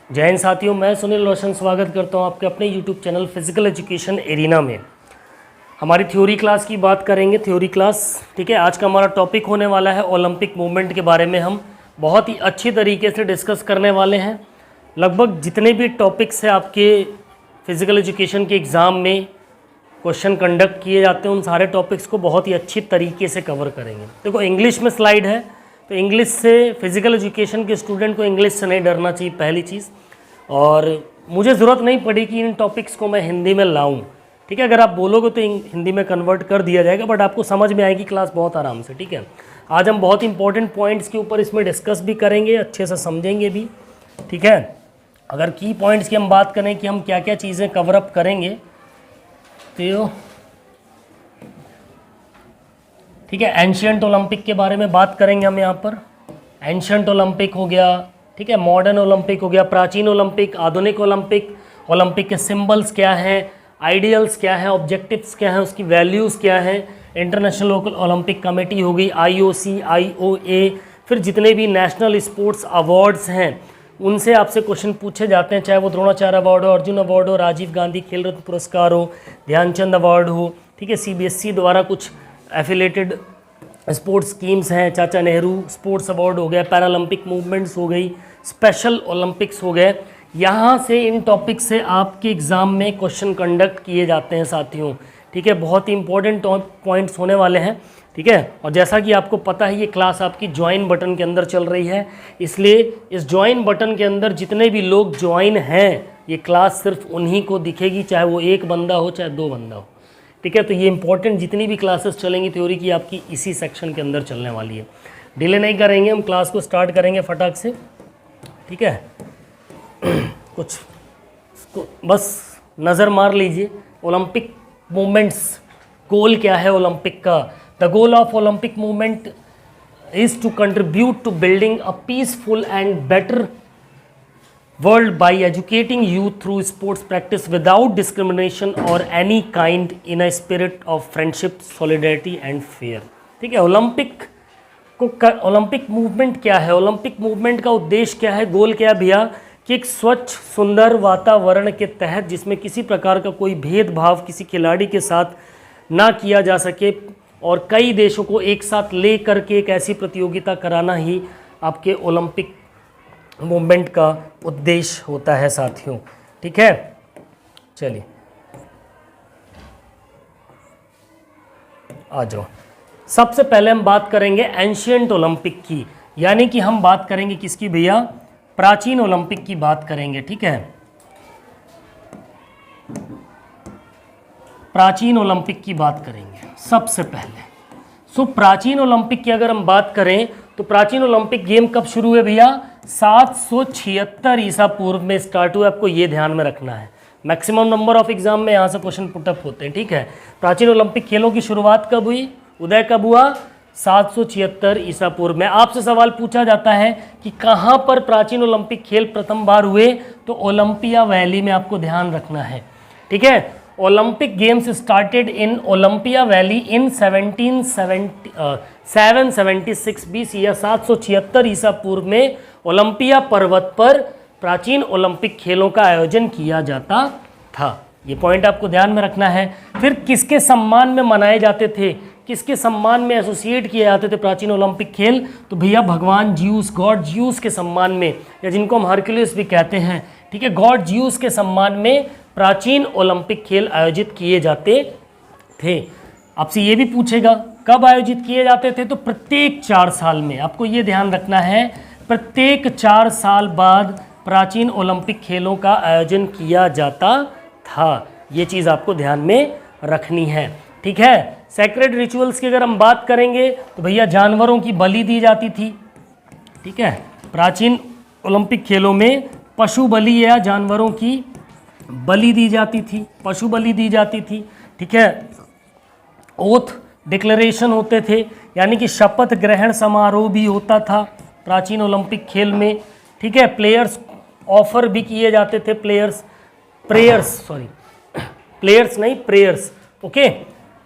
जय हिंद साथियों, मैं सुनील रोशन स्वागत करता हूं आपके अपने YouTube channel physical education arena में। हमारी थ्योरी क्लास की बात करेंगे, थ्योरी क्लास। ठीक है, आज का हमारा टॉपिक होने वाला है ओलंपिक मूवमेंट के बारे में। हम बहुत ही अच्छी तरीके से डिस्कस करने वाले हैं। लगभग जितने भी टॉपिक्स हैं आपके फिजिकल एजुकेशन के एग्ज़ाम में क्वेश्चन कंडक्ट किए जाते हैं, उन सारे टॉपिक्स को बहुत ही अच्छी तरीके से कवर करेंगे। देखो, इंग्लिश में स्लाइड है, तो इंग्लिश से फिजिकल एजुकेशन के स्टूडेंट को इंग्लिश से नहीं डरना चाहिए, पहली चीज़। और मुझे ज़रूरत नहीं पड़ी कि इन टॉपिक्स को मैं हिंदी में लाऊं। ठीक है, अगर आप बोलोगे तो हिंदी में कन्वर्ट कर दिया जाएगा, बट आपको समझ में आएगी क्लास बहुत आराम से। ठीक है, आज हम बहुत इंपॉर्टेंट पॉइंट्स के ऊपर इसमें डिस्कस भी करेंगे, अच्छे से समझेंगे भी। ठीक है, अगर की पॉइंट्स की हम बात करें कि हम क्या क्या चीज़ें कवर अप करेंगे, तो ठीक है, एंशियंट ओलंपिक के बारे में बात करेंगे हम यहाँ पर। एंशियंट ओलंपिक हो गया, ठीक है, मॉडर्न ओलंपिक हो गया, प्राचीन ओलंपिक, आधुनिक ओलंपिक, ओलंपिक के सिंबल्स क्या हैं, आइडियल्स क्या हैं, ऑब्जेक्टिव्स क्या हैं, उसकी वैल्यूज़ क्या हैं, इंटरनेशनल ओलंपिक कमेटी हो गई, IOC, IOA, फिर जितने भी नेशनल स्पोर्ट्स अवार्ड्स हैं उनसे आपसे क्वेश्चन पूछे जाते हैं, चाहे वो द्रोणाचार्य अवार्ड हो, अर्जुन अवार्ड हो, राजीव गांधी खेल रत्न पुरस्कार हो, ध्यानचंद अवार्ड हो। ठीक है, CBSE द्वारा कुछ एफिलेटेड स्पोर्ट्स स्कीम्स हैं, चाचा नेहरू स्पोर्ट्स अवार्ड हो गया, पैरालंपिक मूवमेंट्स हो गई, स्पेशल ओलंपिक्स हो गए। यहाँ से इन टॉपिक से आपके एग्ज़ाम में क्वेश्चन कंडक्ट किए जाते हैं साथियों। ठीक है, बहुत ही इंपॉर्टेंट पॉइंट्स होने वाले हैं। ठीक है, और जैसा कि आपको पता है ये क्लास आपकी ज्वाइन बटन के अंदर चल रही है, इसलिए इस ज्वाइन बटन के अंदर जितने भी लोग ज्वाइन हैं ये क्लास सिर्फ उन्हीं को दिखेगी, चाहे वो एक बंदा हो चाहे दो बंदा हो। ठीक है, तो ये इंपॉर्टेंट जितनी भी क्लासेस चलेंगी थ्योरी की आपकी इसी सेक्शन के अंदर चलने वाली है। डिले नहीं करेंगे, हम क्लास को स्टार्ट करेंगे फटाक से। ठीक है, कुछ तो बस नज़र मार लीजिए, ओलंपिक मूवमेंट्स गोल क्या है ओलंपिक का। The goal of Olympic movement is to contribute to building a peaceful and better world by educating youth through sports practice without discrimination or any kind in a spirit of friendship, solidarity and fair। ठीक है, Olympic movement क्या है, Olympic movement का उद्देश्य क्या है, गोल क्या है भैया, कि एक स्वच्छ सुंदर वातावरण के तहत जिसमें किसी प्रकार का कोई भेदभाव किसी खिलाड़ी के साथ ना किया जा सके और कई देशों को एक साथ ले करके एक ऐसी प्रतियोगिता कराना ही आपके ओलंपिक मूवमेंट का उद्देश्य होता है साथियों। ठीक है, चलिए आ जाओ। सबसे पहले हम बात करेंगे एंशियंट ओलंपिक की, यानी कि हम बात करेंगे किसकी भैया, प्राचीन ओलंपिक की बात करेंगे। ठीक है, प्राचीन ओलंपिक की बात करेंगे सबसे पहले। प्राचीन ओलंपिक की अगर हम बात करें तो प्राचीन ओलंपिक गेम कब शुरू हुए भैया, 776 ईसा पूर्व में स्टार्ट हुआ। आपको ये ध्यान में रखना है, मैक्सिमम नंबर ऑफ एग्जाम में यहाँ से क्वेश्चन पुटअप होते हैं। ठीक है, प्राचीन ओलंपिक खेलों की शुरुआत कब हुई, उदय कब हुआ, 776 ईसा पूर्व में। आपसे सवाल पूछा जाता है कि कहाँ पर प्राचीन ओलंपिक खेल प्रथम बार हुए, तो ओलंपिया वैली में आपको ध्यान रखना है। ठीक है, Olympic games started in Olympia valley in 776 BC या 776 ईसा पूर्व में ओलंपिया पर्वत पर प्राचीन ओलंपिक खेलों का आयोजन किया जाता था। ये पॉइंट आपको ध्यान में रखना है। फिर किसके सम्मान में मनाए जाते थे, किसके सम्मान में एसोसिएट किए जाते थे प्राचीन ओलंपिक खेल, तो भैया भगवान ज्यूस, गॉड ज्यूस के सम्मान में, या जिनको हम हरक्यूलिस भी कहते हैं। ठीक है, गॉड ज्यूस के सम्मान में प्राचीन ओलंपिक खेल आयोजित किए जाते थे। आपसे ये भी पूछेगा कब आयोजित किए जाते थे, तो प्रत्येक 4 साल में। आपको ये ध्यान रखना है, प्रत्येक 4 साल बाद प्राचीन ओलंपिक खेलों का आयोजन किया जाता था। ये चीज़ आपको ध्यान में रखनी है। ठीक है, सैक्रेड रिचुअल्स की अगर हम बात करेंगे तो भैया जानवरों की बलि दी जाती थी। ठीक है, प्राचीन ओलंपिक खेलों में पशु बलि या जानवरों की बलि दी जाती थी, पशु बलि दी जाती थी। ठीक है, ओथ डिक्लेरेशन होते थे, यानी कि शपथ ग्रहण समारोह भी होता था प्राचीन ओलंपिक खेल में। ठीक है, प्लेयर्स ऑफर भी किए जाते थे, प्रेयर्स, ओके,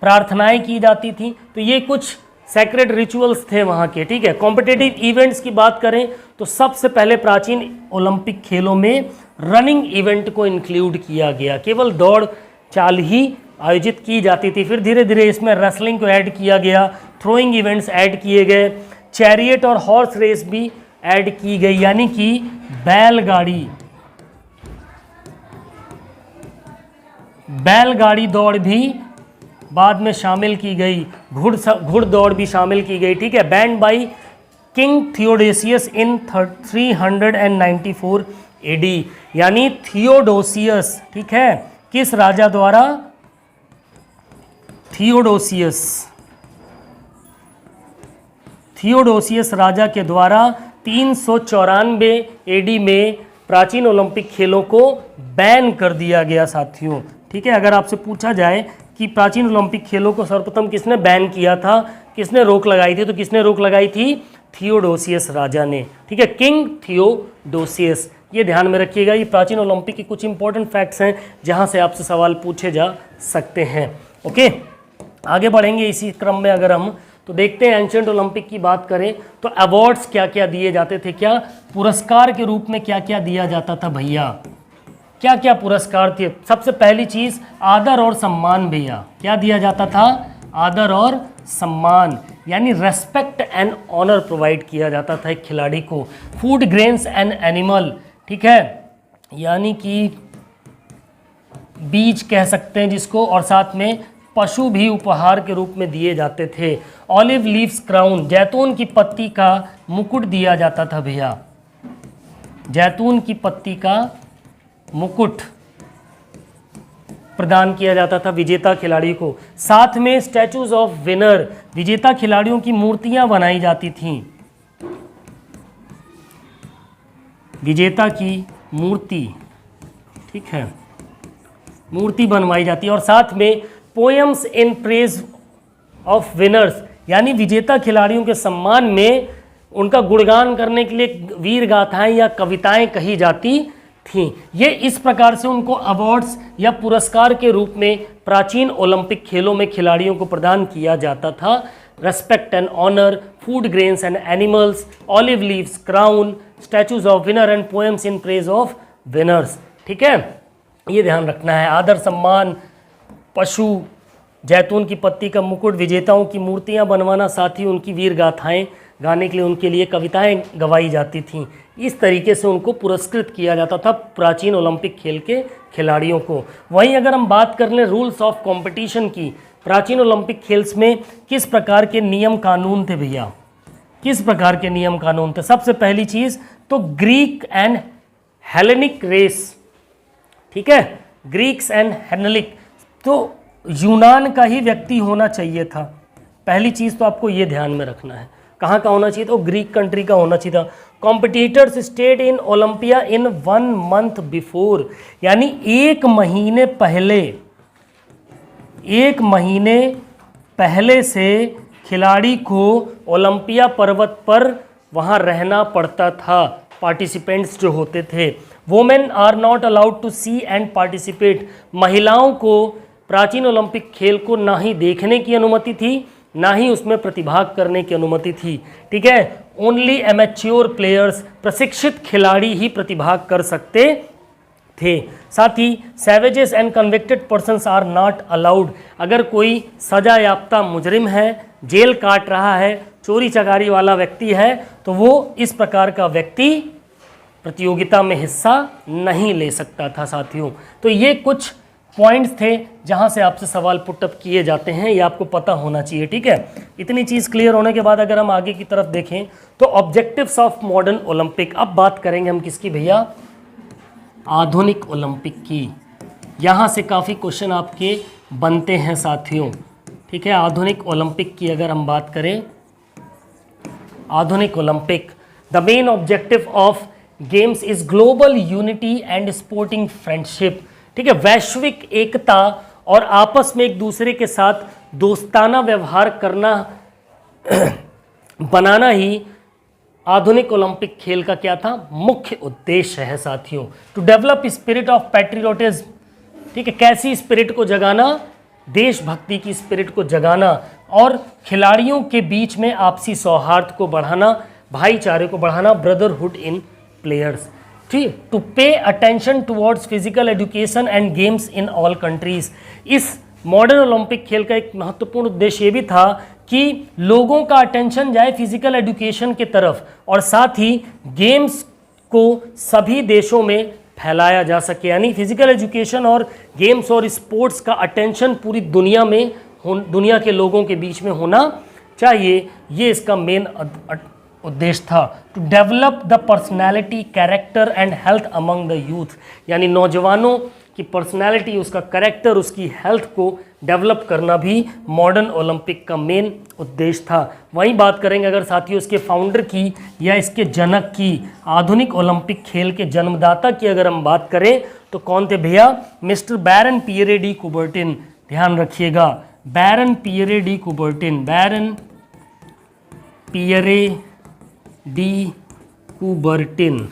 प्रार्थनाएं की जाती थी। तो ये कुछ सैक्रेड रिचुअल्स थे वहाँ के, ठीक है। कॉम्पिटिटिव इवेंट्स की बात करें तो सबसे पहले प्राचीन ओलंपिक खेलों में रनिंग इवेंट को इंक्लूड किया गया, केवल दौड़ चाल ही आयोजित की जाती थी। फिर धीरे धीरे इसमें रेसलिंग को ऐड किया गया, थ्रोइंग इवेंट्स ऐड किए गए, चैरियट और हॉर्स रेस भी ऐड की गई, यानी कि बैलगाड़ी दौड़ भी बाद में शामिल की गई, घुड़दौड़ भी शामिल की गई, ठीक है। Banned by king Theodosius in 394 AD, यानी थियोडोसियस, ठीक है, किस राजा द्वारा? थियोडोसियस राजा के द्वारा 394 एडी में प्राचीन ओलंपिक खेलों को बैन कर दिया गया साथियों, ठीक है। अगर आपसे पूछा जाए कि प्राचीन ओलंपिक खेलों को सर्वप्रथम किसने बैन किया था, किसने रोक लगाई थी, तो किसने रोक लगाई थी? थियोडोसियस राजा ने, ठीक है, किंग थियोडोसियस। ये ध्यान में रखिएगा, ये प्राचीन ओलंपिक के कुछ इंपॉर्टेंट फैक्ट्स हैं जहां से आपसे सवाल पूछे जा सकते हैं। ओके, आगे बढ़ेंगे इसी क्रम में। अगर हम तो देखते हैं एंशिएंट ओलंपिक की बात करें तो अवार्ड्स क्या क्या दिए जाते थे, क्या पुरस्कार के रूप में क्या क्या दिया जाता था भैया, क्या क्या पुरस्कार थे? सबसे पहली चीज आदर और सम्मान भैया, क्या दिया जाता था? आदर और सम्मान, यानी रेस्पेक्ट एंड ऑनर प्रोवाइड किया जाता था एक खिलाड़ी को। फूड ग्रेन्स एंड एनिमल, ठीक है, यानी कि बीज कह सकते हैं जिसको, और साथ में पशु भी उपहार के रूप में दिए जाते थे। ऑलिव लीव्स क्राउन, जैतून की पत्ती का मुकुट दिया जाता था भैया, जैतून की पत्ती का मुकुट प्रदान किया जाता था विजेता खिलाड़ी को। साथ में स्टैचूज ऑफ विनर, विजेता खिलाड़ियों की मूर्तियां बनाई जाती थीं, विजेता की मूर्ति, ठीक है, मूर्ति बनवाई जाती है। और साथ में poems in praise of winners, यानी विजेता खिलाड़ियों के सम्मान में उनका गुणगान करने के लिए वीर गाथाएं या कविताएं कही जाती थीं। ये इस प्रकार से उनको अवार्ड्स या पुरस्कार के रूप में प्राचीन ओलंपिक खेलों में खिलाड़ियों को प्रदान किया जाता था। Respect and honour, food grains and animals, olive leaves crown, statues of winner and poems in praise of winners, ठीक है, ये ध्यान रखना है। आदर सम्मान, पशु, जैतून की पत्ती का मुकुट, विजेताओं की मूर्तियां बनवाना, साथ ही उनकी वीर गाथाएं गाने के लिए उनके लिए कविताएं गवाई जाती थीं। इस तरीके से उनको पुरस्कृत किया जाता था प्राचीन ओलंपिक खेल के खिलाड़ियों को। वहीं अगर हम बात कर लें रूल्स ऑफ कंपटीशन की, प्राचीन ओलंपिक खेल्स में किस प्रकार के नियम कानून थे भैया, किस प्रकार के नियम कानून थे? सबसे पहली चीज तो ग्रीक एंड हेलेनिक रेस, ठीक है, ग्रीक्स एंड हेलेनिक, तो यूनान का ही व्यक्ति होना चाहिए था। पहली चीज तो आपको ये ध्यान में रखना है, कहाँ का होना चाहिए? तो ग्रीक कंट्री का होना चाहिए था। Competitors stayed in Olympia in 1 month before, यानी एक महीने पहले से खिलाड़ी को ओलंपिया पर्वत पर वहाँ रहना पड़ता था, पार्टिसिपेंट्स जो होते थे। Women are not allowed to see and participate, महिलाओं को प्राचीन ओलंपिक खेल को ना ही देखने की अनुमति थी, ना ही उसमें प्रतिभाग करने की अनुमति थी, ठीक है। ओनली एमेच्योर प्लेयर्स, प्रशिक्षित खिलाड़ी ही प्रतिभाग कर सकते थे। साथ ही savages and convicted persons are not allowed, अगर कोई सजा याफ्ता मुजरिम है, जेल काट रहा है, चोरी चकारी वाला व्यक्ति है, तो वो इस प्रकार का व्यक्ति प्रतियोगिता में हिस्सा नहीं ले सकता था साथियों। तो ये कुछ पॉइंट्स थे जहां से आपसे सवाल पुटअप किए जाते हैं, ये आपको पता होना चाहिए, ठीक है। इतनी चीज़ क्लियर होने के बाद अगर हम आगे की तरफ देखें तो ऑब्जेक्टिव्स ऑफ मॉडर्न ओलंपिक, अब बात करेंगे हम किसकी भैया? आधुनिक ओलंपिक की। यहाँ से काफ़ी क्वेश्चन आपके बनते हैं साथियों, ठीक है। आधुनिक ओलंपिक की अगर हम बात करें, आधुनिक Olympic, the main objective of games is global unity and sporting friendship, ठीक है, वैश्विक एकता और आपस में एक दूसरे के साथ दोस्ताना व्यवहार करना बनाना ही आधुनिक ओलंपिक खेल का क्या था? मुख्य उद्देश्य है साथियों। To develop spirit of patriotism, ठीक है, कैसी स्पिरिट को जगाना? देशभक्ति की स्पिरिट को जगाना, और खिलाड़ियों के बीच में आपसी सौहार्द को बढ़ाना, भाईचारे को बढ़ाना, ब्रदरहुड इन प्लेयर्स। ठीक, to pay attention towards physical education and games in all countries. इस मॉडर्न ओलंपिक खेल का एक महत्वपूर्ण उद्देश्य ये भी था कि लोगों का अटेंशन जाए फिजिकल एजुकेशन की तरफ और साथ ही गेम्स को सभी देशों में फैलाया जा सके, यानी फिजिकल एजुकेशन और गेम्स और स्पोर्ट्स का अटेंशन पूरी दुनिया में दुनिया के लोगों के बीच में होना चाहिए। ये इसका मेन उद्देश्य था। To develop the personality, character and health among the youth, यानी नौजवानों की पर्सनैलिटी, उसका कैरेक्टर, उसकी हेल्थ को डेवलप करना भी मॉडर्न ओलंपिक का मेन उद्देश्य था। वहीं बात करेंगे अगर साथियों इसके फाउंडर की या इसके जनक की, आधुनिक ओलंपिक खेल के जन्मदाता की अगर हम बात करें तो कौन थे भैया? मिस्टर बैरन पियरे डी कुबर्टिन। ध्यान रखिएगा, बैरन पियरे डी कुबर्टिन, बैरन पियरे डी कुबर्टिन।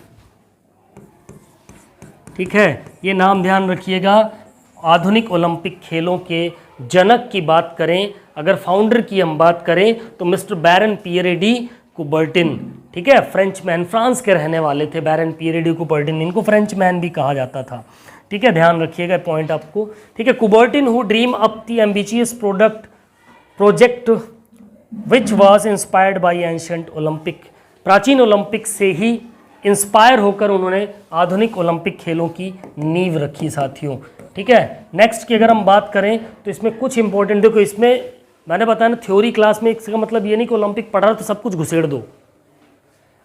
ठीक है, ये नाम ध्यान रखिएगा। आधुनिक ओलंपिक खेलों के जनक की बात करें, अगर फाउंडर की हम बात करें तो मिस्टर बैरन पियरे डी कुबर्टिन। ठीक है, फ्रेंच मैन, फ्रांस के रहने वाले थे बैरन पियरे डी कुबर्टिन, इनको फ्रेंच मैन भी कहा जाता था। ठीक है, ध्यान रखिएगा पॉइंट आपको। ठीक है, Coubertin who dream up the ambitious project which was inspired by ancient Olympic. प्राचीन ओलंपिक से ही इंस्पायर होकर उन्होंने आधुनिक ओलंपिक खेलों की नींव रखी साथियों। ठीक है, नेक्स्ट की अगर हम बात करें तो इसमें कुछ इंपॉर्टेंट, देखो इसमें मैंने बताया ना थ्योरी क्लास में, इसका मतलब ये नहीं कि ओलंपिक पढ़ा तो सब कुछ घुसेड़ दो।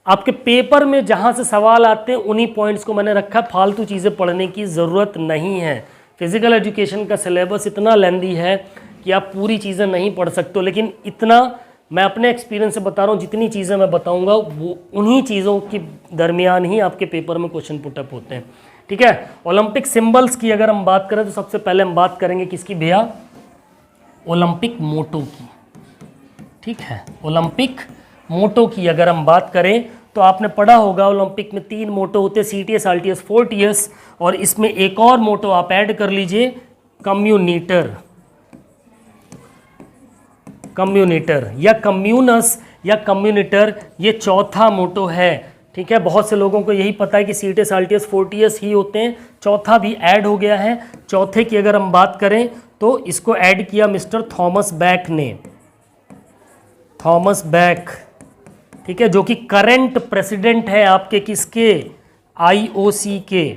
आपके पेपर में जहां से सवाल आते हैं उन्हीं पॉइंट्स को मैंने रखा, फालतू चीज़ें पढ़ने की ज़रूरत नहीं है। फिजिकल एजुकेशन का सिलेबस इतना लेंदी है कि आप पूरी चीज़ें नहीं पढ़ सकते, लेकिन इतना मैं अपने एक्सपीरियंस से बता रहा हूँ, जितनी चीज़ें मैं बताऊँगा वो उन्हीं चीज़ों के दरमियान ही आपके पेपर में क्वेश्चन पुटअप होते हैं। ठीक है, ओलंपिक सिंबल्स की अगर हम बात करें तो सबसे पहले हम बात करेंगे किसकी भैया? ओलंपिक मोटो की। ठीक है, ओलंपिक मोटो की अगर हम बात करें तो आपने पढ़ा होगा ओलंपिक में 3 मोटो होते हैं, CTS, RTS, FORTIUS, और इसमें एक और मोटो आप ऐड कर लीजिए, कम्युनिटर, कम्युनिटर या कम्यूनस या कम्युनिटर, ये चौथा मोटो है। ठीक है, बहुत से लोगों को यही पता है कि CTS, RTS, FORTIUS ही होते हैं, चौथा भी ऐड हो गया है। चौथे की अगर हम बात करें तो इसको ऐड किया मिस्टर थॉमस बैक ने, थॉमस बैक। ठीक है, जो कि करंट प्रेसिडेंट है आपके किसके? IOC के।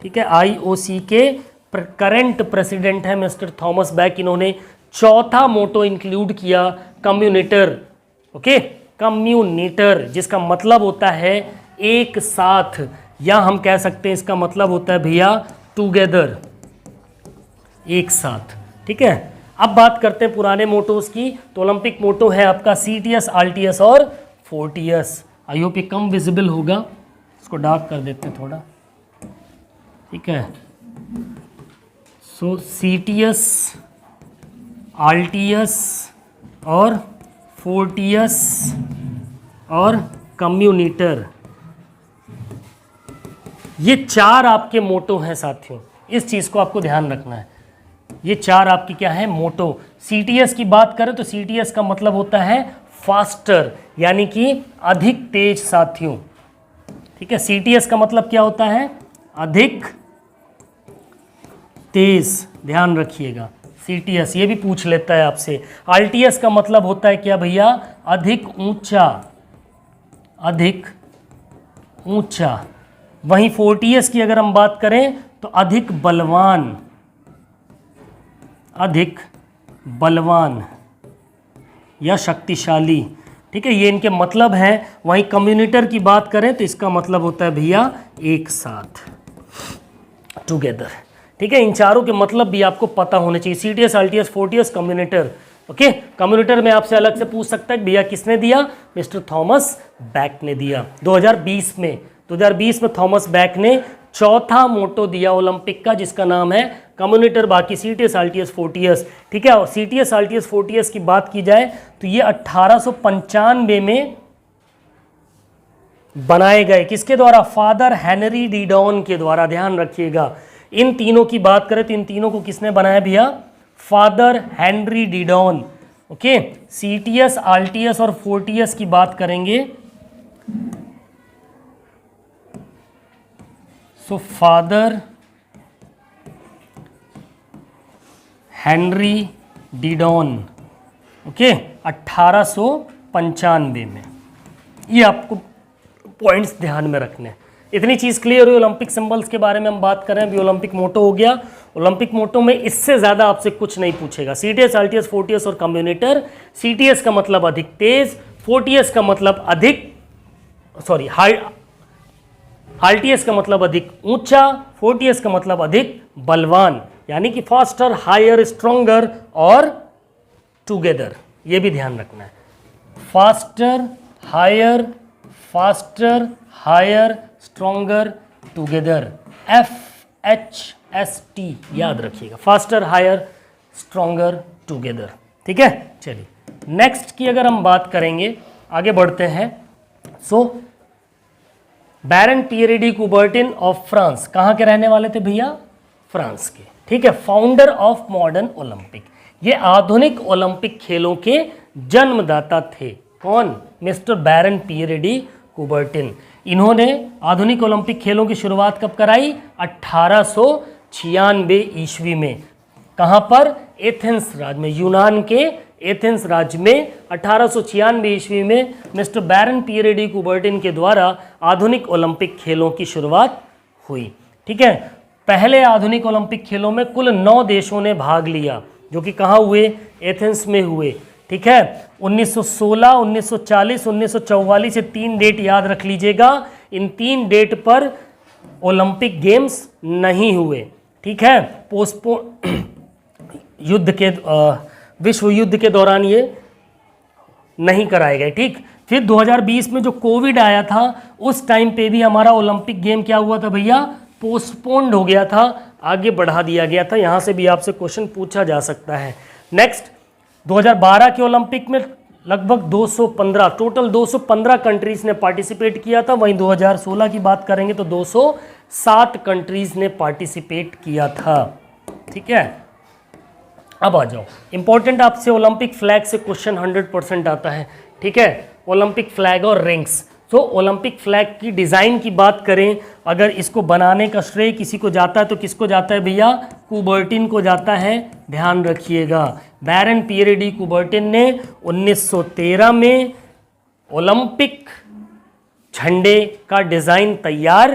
ठीक है, IOC के करंट प्रेसिडेंट है मिस्टर थॉमस बैक। इन्होंने चौथा मोटो इंक्लूड किया, कम्युनिटर। ओके, कम्युनिटर जिसका मतलब होता है एक साथ, या हम कह सकते हैं इसका मतलब होता है भैया टुगेदर, एक साथ। ठीक है, अब बात करते हैं पुराने मोटोस की। तो ओलंपिक मोटो है आपका CTS, RTS और FORTIUS। आई होप ये कम विजिबल होगा, इसको डार्क कर देते हैं थोड़ा। ठीक है, सो CTS, RTS और FORTIUS और कम्युनिटर, ये 4 आपके मोटो हैं साथियों। इस चीज़ को आपको ध्यान रखना है, ये 4 आपकी क्या है? मोटो। CTS की बात करें तो CTS का मतलब होता है फास्टर, यानी कि अधिक तेज साथियों। ठीक है, CTS का मतलब क्या होता है? अधिक तेज, ध्यान रखिएगा। CTS ये भी पूछ लेता है आपसे। RTS का मतलब होता है क्या भैया? अधिक ऊंचा, अधिक ऊंचा। वहीं FORTIUS की अगर हम बात करें तो अधिक बलवान, अधिक बलवान या शक्तिशाली। ठीक है, ये इनके मतलब हैं। वहीं कम्युनिटर की बात करें तो इसका मतलब होता है भैया एक साथ, टुगेदर। ठीक है, इन चारों के मतलब भी आपको पता होने चाहिए, CTS, RTS, FORTIUS, कम्युनिटर। ओके, कम्युनिटर में आपसे अलग से पूछ सकता है भैया किसने दिया? मिस्टर थॉमस बैक ने दिया 2020 में। 2020 में थॉमस बैक ने चौथा मोटो दिया ओलंपिक का, जिसका नाम है कम्युनिटर। बाकी CTS, RTS, FORTIUS। ठीक है, और CTS, RTS, FORTIUS की बात की जाए तो ये 1895 में बनाए गए, किसके द्वारा? फादर हेनरी डीडॉन के द्वारा। ध्यान रखिएगा, इन तीनों की बात करें तो इन तीनों को किसने बनाया भैया? Father Henry Didon. Okay, CTS, RTS और 4TS की बात करेंगे। So father Henry Didon, okay, 1895 में। ये आपको पॉइंट्स ध्यान में रखने हैं। इतनी चीज़ क्लियर हुई। ओलंपिक सिंबल्स के बारे में हम बात कर रहे हैं। अभी ओलंपिक मोटो हो गया। ओलंपिक मोटो में इससे ज़्यादा आपसे कुछ नहीं पूछेगा। CTS, RTS, 4TS और कम्युनिटर। CTS का मतलब अधिक तेज, 4TS का मतलब अधिक, सॉरी, RTS का मतलब अधिक ऊंचा, 4TS का मतलब अधिक बलवान, यानी कि फास्टर, हायर, स्ट्रोंगर और टुगेदर। ये भी ध्यान रखना है। Faster, higher, stronger, together, FHST याद रखिएगा। Faster, higher, stronger, together. ठीक है, चलिए नेक्स्ट की अगर हम बात करेंगे, आगे बढ़ते हैं। So Baron Pierre de Coubertin of France, कहाँ के रहने वाले थे भैया? फ्रांस के। ठीक है, फाउंडर ऑफ मॉडर्न ओलंपिक, ये आधुनिक ओलंपिक खेलों के जन्मदाता थे। कौन? मिस्टर बैरन पियरे डी कुबर्टिन। इन्होंने आधुनिक ओलंपिक खेलों की शुरुआत कब कराई? 1896 ईस्वी में। कहाँ पर? एथेंस राज्य में, यूनान के एथेंस राज्य में 1896 ईस्वी में मिस्टर बैरन पियरे डी कुबर्टिन के द्वारा आधुनिक ओलंपिक खेलों की शुरुआत हुई। ठीक है, पहले आधुनिक ओलंपिक खेलों में कुल 9 देशों ने भाग लिया, जो कि कहाँ हुए? एथेंस में हुए। ठीक है, 1916, 1940, 1944, ये 3 डेट याद रख लीजिएगा। इन 3 डेट पर ओलंपिक गेम्स नहीं हुए। ठीक है, पोस्टपोन युद्ध के विश्व युद्ध के दौरान ये नहीं कराए गए। ठीक, फिर 2020 में जो कोविड आया था, उस टाइम पे भी हमारा ओलंपिक गेम क्या हुआ था भैया? पोस्टपोन्ड हो गया था, आगे बढ़ा दिया गया था। यहाँ से भी आपसे क्वेश्चन पूछा जा सकता है। नेक्स्ट, 2012 के ओलंपिक में लगभग 215, टोटल 215 कंट्रीज ने पार्टिसिपेट किया था। वहीं 2016 की बात करेंगे तो 207 कंट्रीज ने पार्टिसिपेट किया था। ठीक है, अब आ जाओ, इंपॉर्टेंट आपसे ओलंपिक फ्लैग से क्वेश्चन 100% आता है। ठीक है, ओलंपिक फ्लैग और रिंग्स। तो ओलंपिक फ्लैग की डिज़ाइन की बात करें, अगर इसको बनाने का श्रेय किसी को जाता है तो किसको जाता है भैया? कुबर्टिन को जाता है, ध्यान रखिएगा। बैरन पियरे डी कुबर्टिन ने 1913 में ओलंपिक झंडे का डिज़ाइन तैयार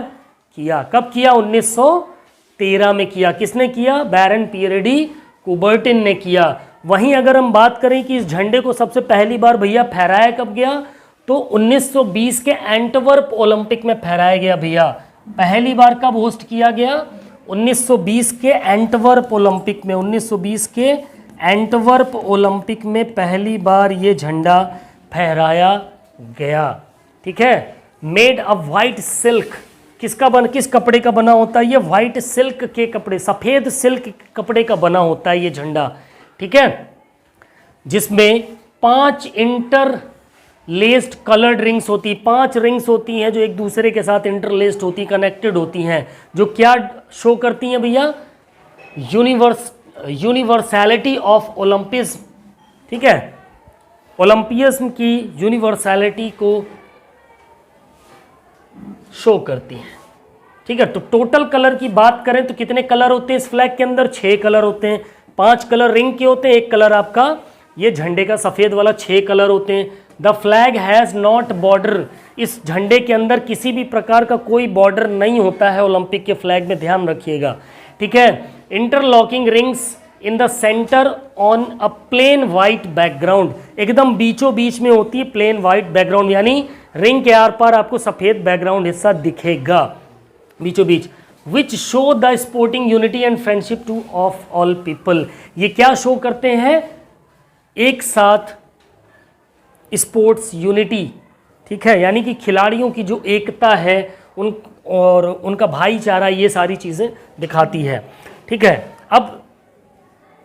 किया। कब किया? 1913 में किया। किसने किया? बैरन पियरे डी कुबर्टिन ने किया। वहीं अगर हम बात करें कि इस झंडे को सबसे पहली बार भैया फहराया कब गया, तो 1920 के एंटवर्प ओलंपिक में फहराया गया भैया। पहली बार कब होस्ट किया गया? 1920 के एंटवर्प ओलंपिक में। 1920 के एंटवर्प ओलंपिक में पहली बार ये झंडा फहराया गया। ठीक है, मेड ऑफ वाइट सिल्क, किस कपड़े का बना होता है? ये वाइट सिल्क के कपड़े, सफ़ेद सिल्क के कपड़े का बना होता है ये झंडा। ठीक है, जिसमें 5 इंटरलेस्ड कलर्ड रिंग्स होती, 5 रिंग्स होती हैं जो एक दूसरे के साथ इंटरलेस्ड होती, कनेक्टेड होती हैं, जो क्या शो करती हैं भैया? Universality of Olympism. ठीक है, ओलंपियज्म की यूनिवर्सैलिटी को शो करती हैं। ठीक है, तो टोटल कलर की बात करें तो कितने कलर होते हैं इस फ्लैग के अंदर? 6 कलर होते हैं। 5 कलर रिंग के होते हैं, 1 कलर आपका ये झंडे का सफ़ेद वाला। 6 कलर होते हैं। The flag has not border, इस झंडे के अंदर किसी भी प्रकार का कोई बॉर्डर नहीं होता है ओलंपिक के फ्लैग में, ध्यान रखिएगा। ठीक है, interlocking rings in the centre on a plain white background, एकदम बीचों बीच में होती है प्लेन वाइट बैकग्राउंड, यानी रिंग के आर पार आपको सफ़ेद बैकग्राउंड हिस्सा दिखेगा बीचों बीच। Which show the sporting unity and friendship to of all people, ये क्या शो करते हैं? एक साथ स्पोर्ट्स यूनिटी। ठीक है, यानी कि खिलाड़ियों की जो एकता है और उनका भाईचारा, ये सारी चीज़ें दिखाती है। ठीक है, अब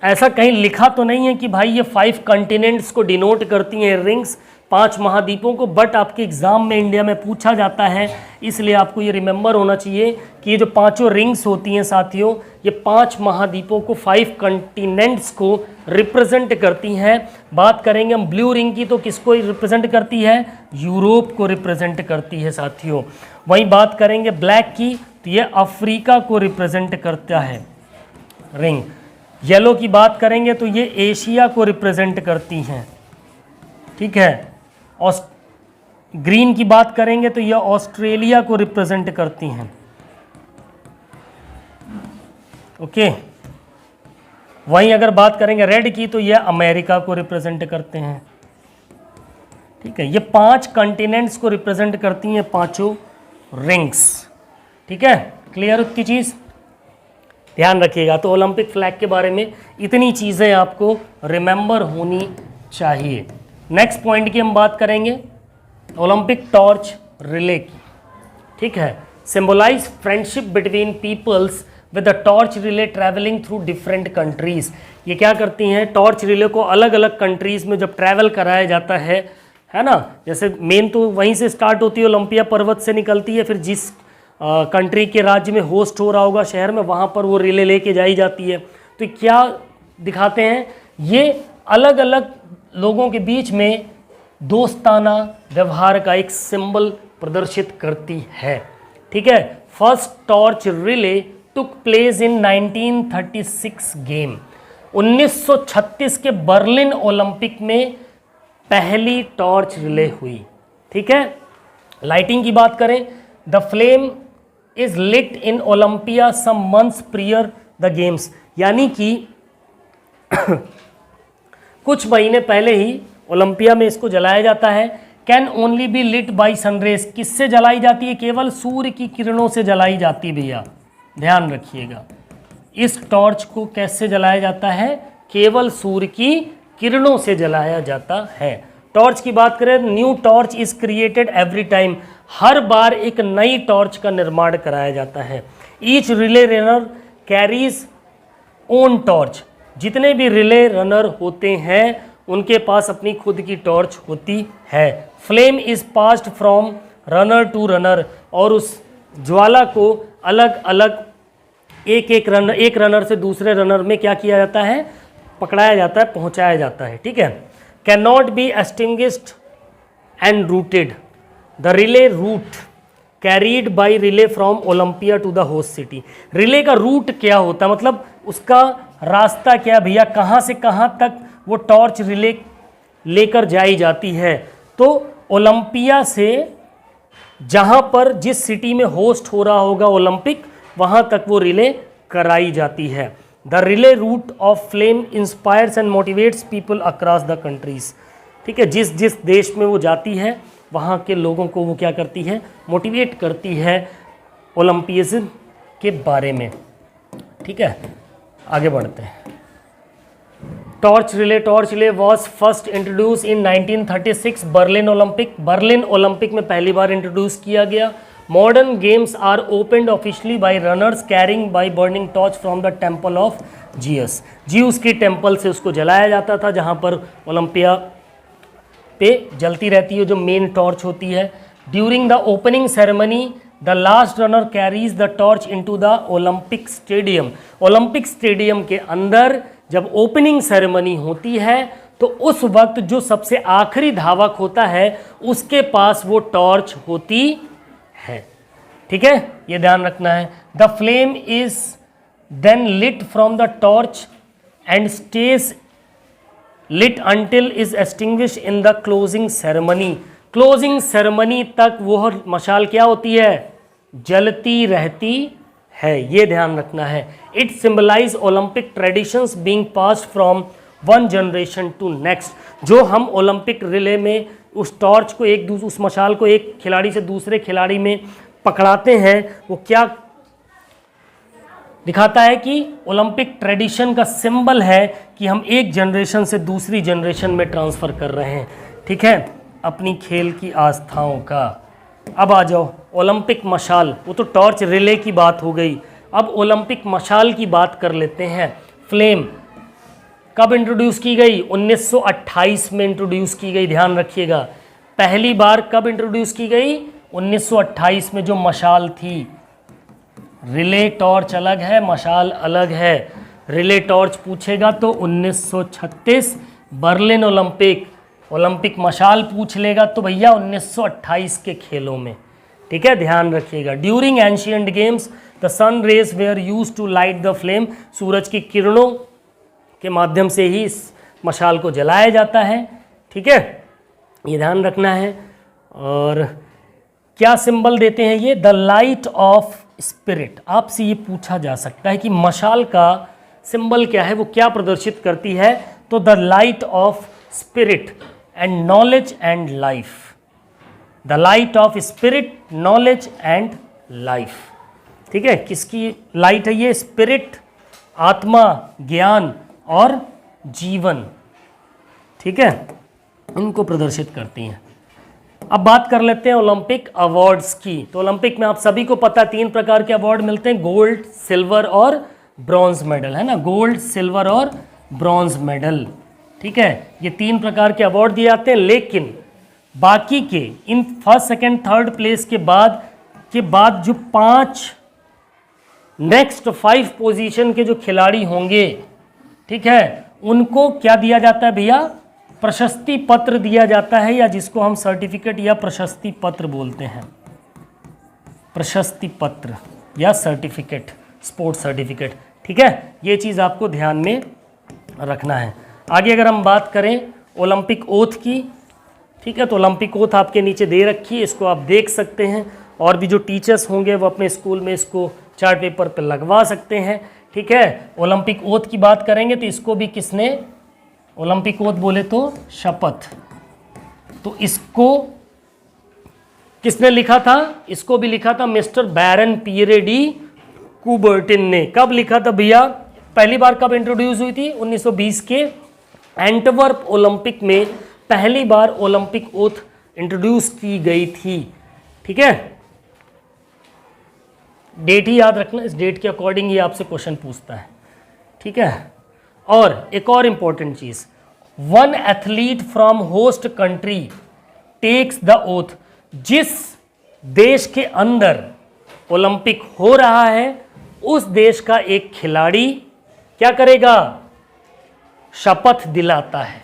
ऐसा कहीं लिखा तो नहीं है कि भाई ये 5 कॉन्टिनेंट्स को डिनोट करती हैं रिंग्स, 5 महाद्वीपों को, बट आपके एग्जाम में इंडिया में पूछा जाता है, इसलिए आपको ये रिमेंबर होना चाहिए कि ये जो 5 रिंग्स होती हैं साथियों, ये 5 महाद्वीपों को, 5 कॉन्टिनेंट्स को रिप्रेजेंट करती हैं। बात करेंगे हम ब्लू रिंग की, तो किसको रिप्रेजेंट करती है? यूरोप को रिप्रेजेंट करती है साथियों। वहीं बात करेंगे ब्लैक की, तो ये अफ्रीका को रिप्रेजेंट करता है रिंग। येलो की बात करेंगे तो ये एशिया को रिप्रेजेंट करती हैं, ठीक है। ग्रीन की बात करेंगे तो ये ऑस्ट्रेलिया को रिप्रेजेंट करती हैं, ओके। वहीं अगर बात करेंगे रेड की, तो ये अमेरिका को रिप्रेजेंट करते हैं, ठीक है। ये 5 कॉन्टिनेंट्स को रिप्रेजेंट करती हैं 5 रिंग्स, ठीक है। क्लियर की चीज़, ध्यान रखिएगा। तो ओलंपिक फ्लैग के बारे में इतनी चीज़ें आपको रिमेंबर होनी चाहिए। नेक्स्ट पॉइंट की हम बात करेंगे ओलंपिक टॉर्च रिले की, ठीक है। Symbolise friendship between peoples with the torch relay travelling through different countries. ये क्या करती हैं? टॉर्च रिले को अलग अलग कंट्रीज में जब ट्रैवल कराया जाता है ना, जैसे मेन तो वहीं से स्टार्ट होती है, ओलंपिया पर्वत से निकलती है, फिर जिस कंट्री के राज्य में होस्ट हो रहा होगा शहर में, वहाँ पर वो रिले लेके जाई जाती है। तो क्या दिखाते हैं? ये अलग अलग लोगों के बीच में दोस्ताना व्यवहार का एक सिंबल प्रदर्शित करती है, ठीक है। First torch relay took place in 1936 game. 1936 के बर्लिन ओलंपिक में पहली टॉर्च रिले हुई, ठीक है। लाइटिंग की बात करें, the flame is lit in Olympia some months prior the games, यानी कि कुछ महीने पहले ही ओलंपिया में इसको जलाया जाता है। Can only be lit by sunrays, किससे जलाई जाती है? केवल सूर्य की किरणों से जलाई जाती, भैया ध्यान रखिएगा। इस टॉर्च को कैसे जलाया जाता है? केवल सूर्य की किरणों से जलाया जाता है। टॉर्च की बात करें, new torch is created every time, हर बार एक नई टॉर्च का निर्माण कराया जाता है। Each relay runner carries own torch, जितने भी रिले रनर होते हैं उनके पास अपनी खुद की टॉर्च होती है। Flame is passed from runner to runner, और उस ज्वाला को अलग अलग एक रनर से दूसरे रनर में क्या किया जाता है? पकड़ाया जाता है, पहुंचाया जाता है, ठीक है। Can not be extinguished and routed, the relay route carried by relay from Olympia to the host city. Relay का रूट क्या होता है, मतलब उसका रास्ता क्या भैया, कहाँ से कहाँ तक वो टॉर्च रिले लेकर जाई जाती है? तो ओलंपिया से जहाँ पर जिस सिटी में होस्ट हो रहा होगा ओलंपिक, वहाँ तक वो रिले कराई जाती है। The relay route of flame inspires and motivates people across the countries, ठीक है। जिस जिस देश में वो जाती है वहाँ के लोगों को वो क्या करती है? मोटिवेट करती है ओलंपियज़म के बारे में, ठीक है। आगे बढ़ते हैं। Torch relay was first introduce in 1936 Berlin Olympic. Berlin Olympic में पहली बार इंट्रोड्यूस किया गया। Modern games are opened officially by runners carrying by burning torch from the temple of Zeus. Zeus की टेम्पल से उसको जलाया जाता था, जहाँ पर ओलंपिया पे जलती रहती है जो मेन टॉर्च होती है। During the opening ceremony the last runner carries the torch into the Olympic stadium. Olympic stadium के अंदर जब ओपनिंग सेरेमनी होती है तो उस वक्त जो सबसे आखिरी धावक होता है उसके पास वो टॉर्च होती है, ठीक है, ये ध्यान रखना है। The flame is then lit from the torch and stage lit until is extinguished in the closing ceremony। Closing ceremony तक वो मशाल क्या होती है? जलती रहती है, ये ध्यान रखना है। It symbolise Olympic traditions being passed from one generation to next. जो हम ओलंपिक रिले में उस टॉर्च को उस मशाल को एक खिलाड़ी से दूसरे खिलाड़ी में पकड़ाते हैं, वो क्या दिखाता है? कि ओलंपिक ट्रेडिशन का सिंबल है कि हम एक जनरेशन से दूसरी जनरेशन में ट्रांसफ़र कर रहे हैं, ठीक है, अपनी खेल की आस्थाओं का। अब आ जाओ ओलंपिक मशाल, वो तो टॉर्च रिले की बात हो गई, अब ओलंपिक मशाल की बात कर लेते हैं। फ्लेम कब इंट्रोड्यूस की गई? 1928 में इंट्रोड्यूस की गई, ध्यान रखिएगा। पहली बार कब इंट्रोड्यूस की गई? 1928 में, जो मशाल थी। रिले टॉर्च अलग है, मशाल अलग है। रिले टॉर्च पूछेगा तो 1936 बर्लिन ओलंपिक मशाल पूछ लेगा तो भैया 1928 के खेलों में। ठीक है, ध्यान रखिएगा। During ancient games the sun rays were use to light the flame, सूरज की किरणों के माध्यम से ही इस मशाल को जलाया जाता है। ठीक है, ये ध्यान रखना है। और क्या सिंबल देते हैं ये? The light of spirit. आपसे ये पूछा जा सकता है कि मशाल का सिंबल क्या है, वो क्या प्रदर्शित करती है? तो the light of spirit and knowledge and life. The light of spirit, knowledge and life. ठीक है, किसकी लाइट है ये? स्पिरिट, आत्मा, ज्ञान और जीवन। ठीक है, इनको प्रदर्शित करती हैं। अब बात कर लेते हैं ओलंपिक अवार्ड्स की। तो ओलंपिक में आप सभी को पता 3 प्रकार के अवार्ड मिलते हैं, गोल्ड, सिल्वर और ब्रॉन्ज मेडल, है ना। गोल्ड, सिल्वर और ब्रॉन्ज मेडल। ठीक है, ये 3 प्रकार के अवार्ड दिए जाते हैं। लेकिन बाकी के in first, second, third place के बाद जो 5 नेक्स्ट 5 पोजीशन के जो खिलाड़ी होंगे, ठीक है, उनको क्या दिया जाता है भैया? प्रशस्ति पत्र दिया जाता है, या जिसको हम सर्टिफिकेट या प्रशस्ति पत्र बोलते हैं। प्रशस्ति पत्र या सर्टिफिकेट, स्पोर्ट्स सर्टिफिकेट। ठीक है, ये चीज़ आपको ध्यान में रखना है। आगे अगर हम बात करें ओलंपिक ओथ की, ठीक है, तो ओलंपिक ओथ आपके नीचे दे रखी है, इसको आप देख सकते हैं। और भी जो टीचर्स होंगे वो अपने स्कूल में इसको चार्ट पेपर पर लगवा सकते हैं। ठीक है, ओलंपिक ओथ की बात करेंगे तो इसको भी किसने, ओलंपिक ओथ बोले तो शपथ, तो इसको किसने लिखा था? इसको भी लिखा था मिस्टर बैरन पियरे डी कुबर्टिन ने। कब लिखा था भैया? पहली बार कब इंट्रोड्यूस हुई थी? 1920 के एंटवर्प ओलंपिक में पहली बार ओलंपिक ओथ इंट्रोड्यूस की गई थी। ठीक है, डेट ही याद रखना, इस डेट के अकॉर्डिंग ही आपसे क्वेश्चन पूछता है। ठीक है, और एक और इंपॉर्टेंट चीज, one athlete from host country takes the oath. जिस देश के अंदर ओलंपिक हो रहा है उस देश का एक खिलाड़ी क्या करेगा? शपथ दिलाता है।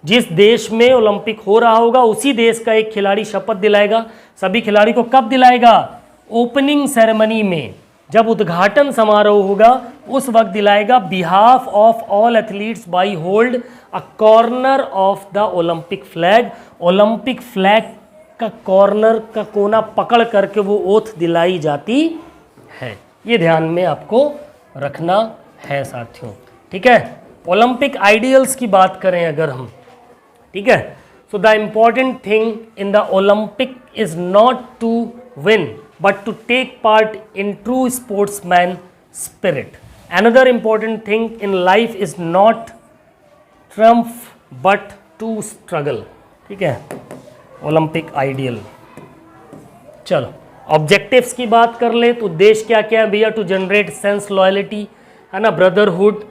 जिस देश में ओलंपिक हो रहा होगा उसी देश का एक खिलाड़ी शपथ दिलाएगा। सभी खिलाड़ी को कब दिलाएगा? ओपनिंग सेरेमनी में, जब उद्घाटन समारोह होगा उस वक्त दिलाएगा। Behalf of all athletes by hold a corner of the Olympic flag. Olympic flag का कॉर्नर का कोना पकड़ करके वो ओथ दिलाई जाती है। ये ध्यान में आपको रखना है साथियों। ठीक है, ओलंपिक आइडियल्स की बात करें अगर हम, ठीक है, so the important thing in the Olympic is not to win but to take part in true sportsman spirit. Another important thing in life is not triumph but to struggle. ठीक है, Olympic ideal. चलो objectives की बात कर ले तो उद्देश्य क्या क्या है भैया? टू जनरेट सेंस लॉयलिटी, है ना, ब्रदरहुड,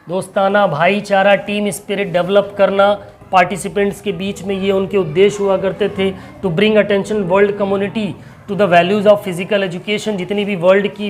दोस्ताना, भाईचारा, टीम स्पिरिट डेवलप करना पार्टिसिपेंट्स के बीच में, ये उनके उद्देश्य हुआ करते थे। To bring attention world community to the values of physical education, जितनी भी वर्ल्ड की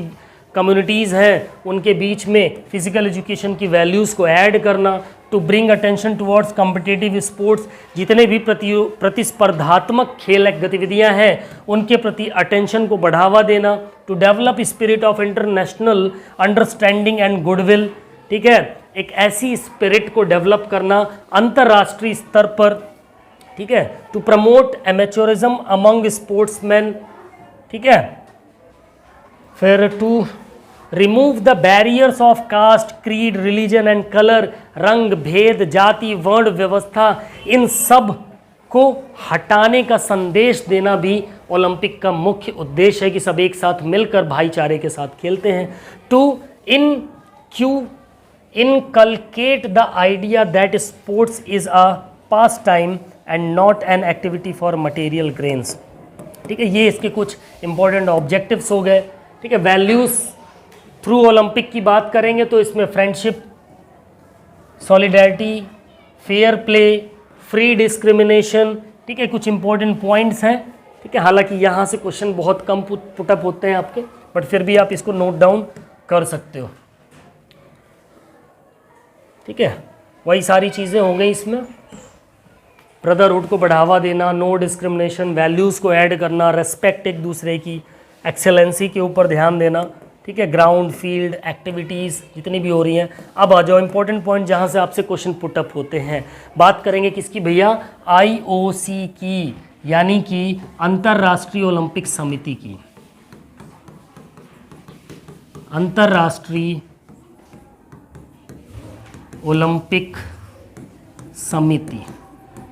कम्युनिटीज़ हैं उनके बीच में फिजिकल एजुकेशन की वैल्यूज़ को ऐड करना। To bring attention towards competitive sports, जितने भी प्रतिस्पर्धात्मक खेल गतिविधियां हैं उनके प्रति अटेंशन को बढ़ावा देना। To develop spirit of international understanding and goodwill, ठीक है, एक ऐसी स्पिरिट को डेवलप करना अंतर्राष्ट्रीय स्तर पर। ठीक है, to promote amateurism among sportsman, ठीक है, फिर to remove the barriers of caste, creed, religion and colour, रंग भेद, जाति, वर्ण व्यवस्था, इन सब को हटाने का संदेश देना भी ओलंपिक का मुख्य उद्देश्य है कि सब एक साथ मिलकर भाईचारे के साथ खेलते हैं। To inculcate the idea that sports is a pastime and not an activity for material gains. ठीक है, ये इसके कुछ इंपॉर्टेंट ऑब्जेक्टिव्स हो गए। ठीक है, वैल्यूज़ थ्रू ओलंपिक की बात करेंगे तो इसमें friendship, solidarity, fair play, free discrimination, ठीक है, कुछ इंपॉर्टेंट पॉइंट्स हैं, ठीक है। हालांकि यहाँ से क्वेश्चन बहुत कम पुटअप होते हैं आपके, बट फिर भी आप इसको नोट डाउन कर सकते हो, ठीक है। वही सारी चीज़ें हो गई इसमें, ब्रदरहुड को बढ़ावा देना, नो डिस्क्रिमिनेशन, वैल्यूज़ को ऐड करना, रेस्पेक्ट एक दूसरे की, एक्सेलेंसी के ऊपर ध्यान देना, ठीक है, ग्राउंड फील्ड एक्टिविटीज़ जितनी भी हो रही हैं। अब आ जाओ इंपॉर्टेंट पॉइंट जहाँ से आपसे क्वेश्चन पुटअप होते हैं। बात करेंगे किसकी भैया, IOC की, यानी कि अंतर्राष्ट्रीय ओलंपिक समिति की। अंतर्राष्ट्रीय ओलंपिक समिति,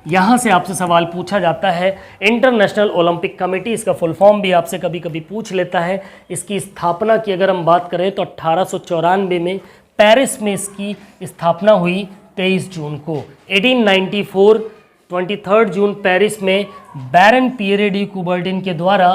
यहाँ से आपसे सवाल पूछा जाता है। इंटरनेशनल ओलंपिक कमेटी, इसका फुल फॉर्म भी आपसे कभी कभी पूछ लेता है। इसकी स्थापना की अगर हम बात करें तो 1894 में पेरिस में इसकी स्थापना हुई 23 जून को। 1894 23 जून पेरिस में बैरन पियरे डी कुबर्टिन के द्वारा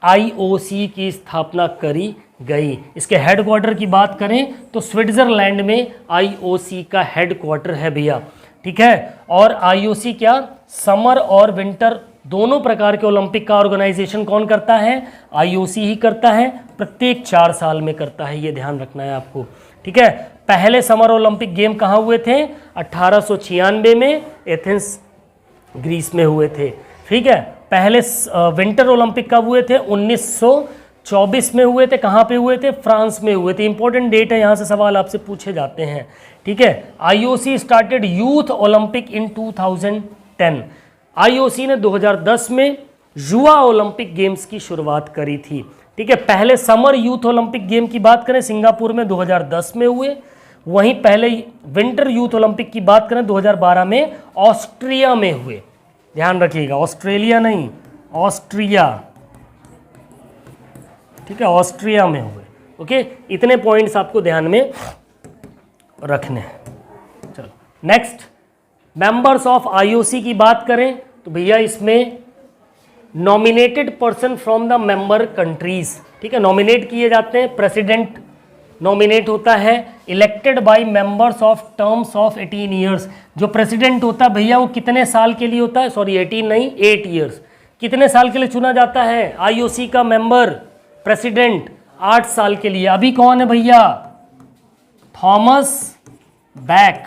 IOC की स्थापना करी गई। इसके हेडक्वार्टर की बात करें तो स्विट्जरलैंड में IOC का हेडक्वार्टर है भैया, ठीक है। और IOC क्या, समर और विंटर दोनों प्रकार के ओलंपिक का ऑर्गेनाइजेशन कौन करता है, IOC ही करता है। प्रत्येक 4 साल में करता है, ये ध्यान रखना है आपको, ठीक है। पहले समर ओलंपिक गेम कहाँ हुए थे, 1896 में एथेंस ग्रीस में हुए थे, ठीक है। पहले विंटर ओलंपिक कब हुए थे, 1924 में हुए थे। कहाँ पे हुए थे, फ्रांस में हुए थे। इंपॉर्टेंट डेट है, यहाँ से सवाल आपसे पूछे जाते हैं, ठीक है। IOC स्टार्टेड यूथ ओलंपिक इन 2010। IOC ने 2010 में युवा ओलंपिक गेम्स की शुरुआत करी थी, ठीक है। पहले समर यूथ ओलंपिक गेम की बात करें सिंगापुर में 2010 में हुए। वहीं पहले विंटर यूथ ओलंपिक की बात करें 2012 में ऑस्ट्रिया में हुए। ध्यान रखिएगा, ऑस्ट्रेलिया नहीं, ऑस्ट्रिया, ठीक है, ऑस्ट्रिया में हुए। ओके, इतने पॉइंट्स आपको ध्यान में रखने हैं। चलो नेक्स्ट, मेंबर्स ऑफ IOC की बात करें तो भैया इसमें nominated person from the member countries, ठीक है, नॉमिनेट किए जाते हैं। प्रेसिडेंट नॉमिनेट होता है, elected by members of terms of 18 years. जो प्रेसिडेंट होता है भैया वो कितने साल के लिए होता है, सॉरी 18 नहीं 8 ईयर्स, कितने साल के लिए चुना जाता है IOC का मेंबर प्रेसिडेंट, 8 साल के लिए। अभी कौन है भैया, थॉमस बैक,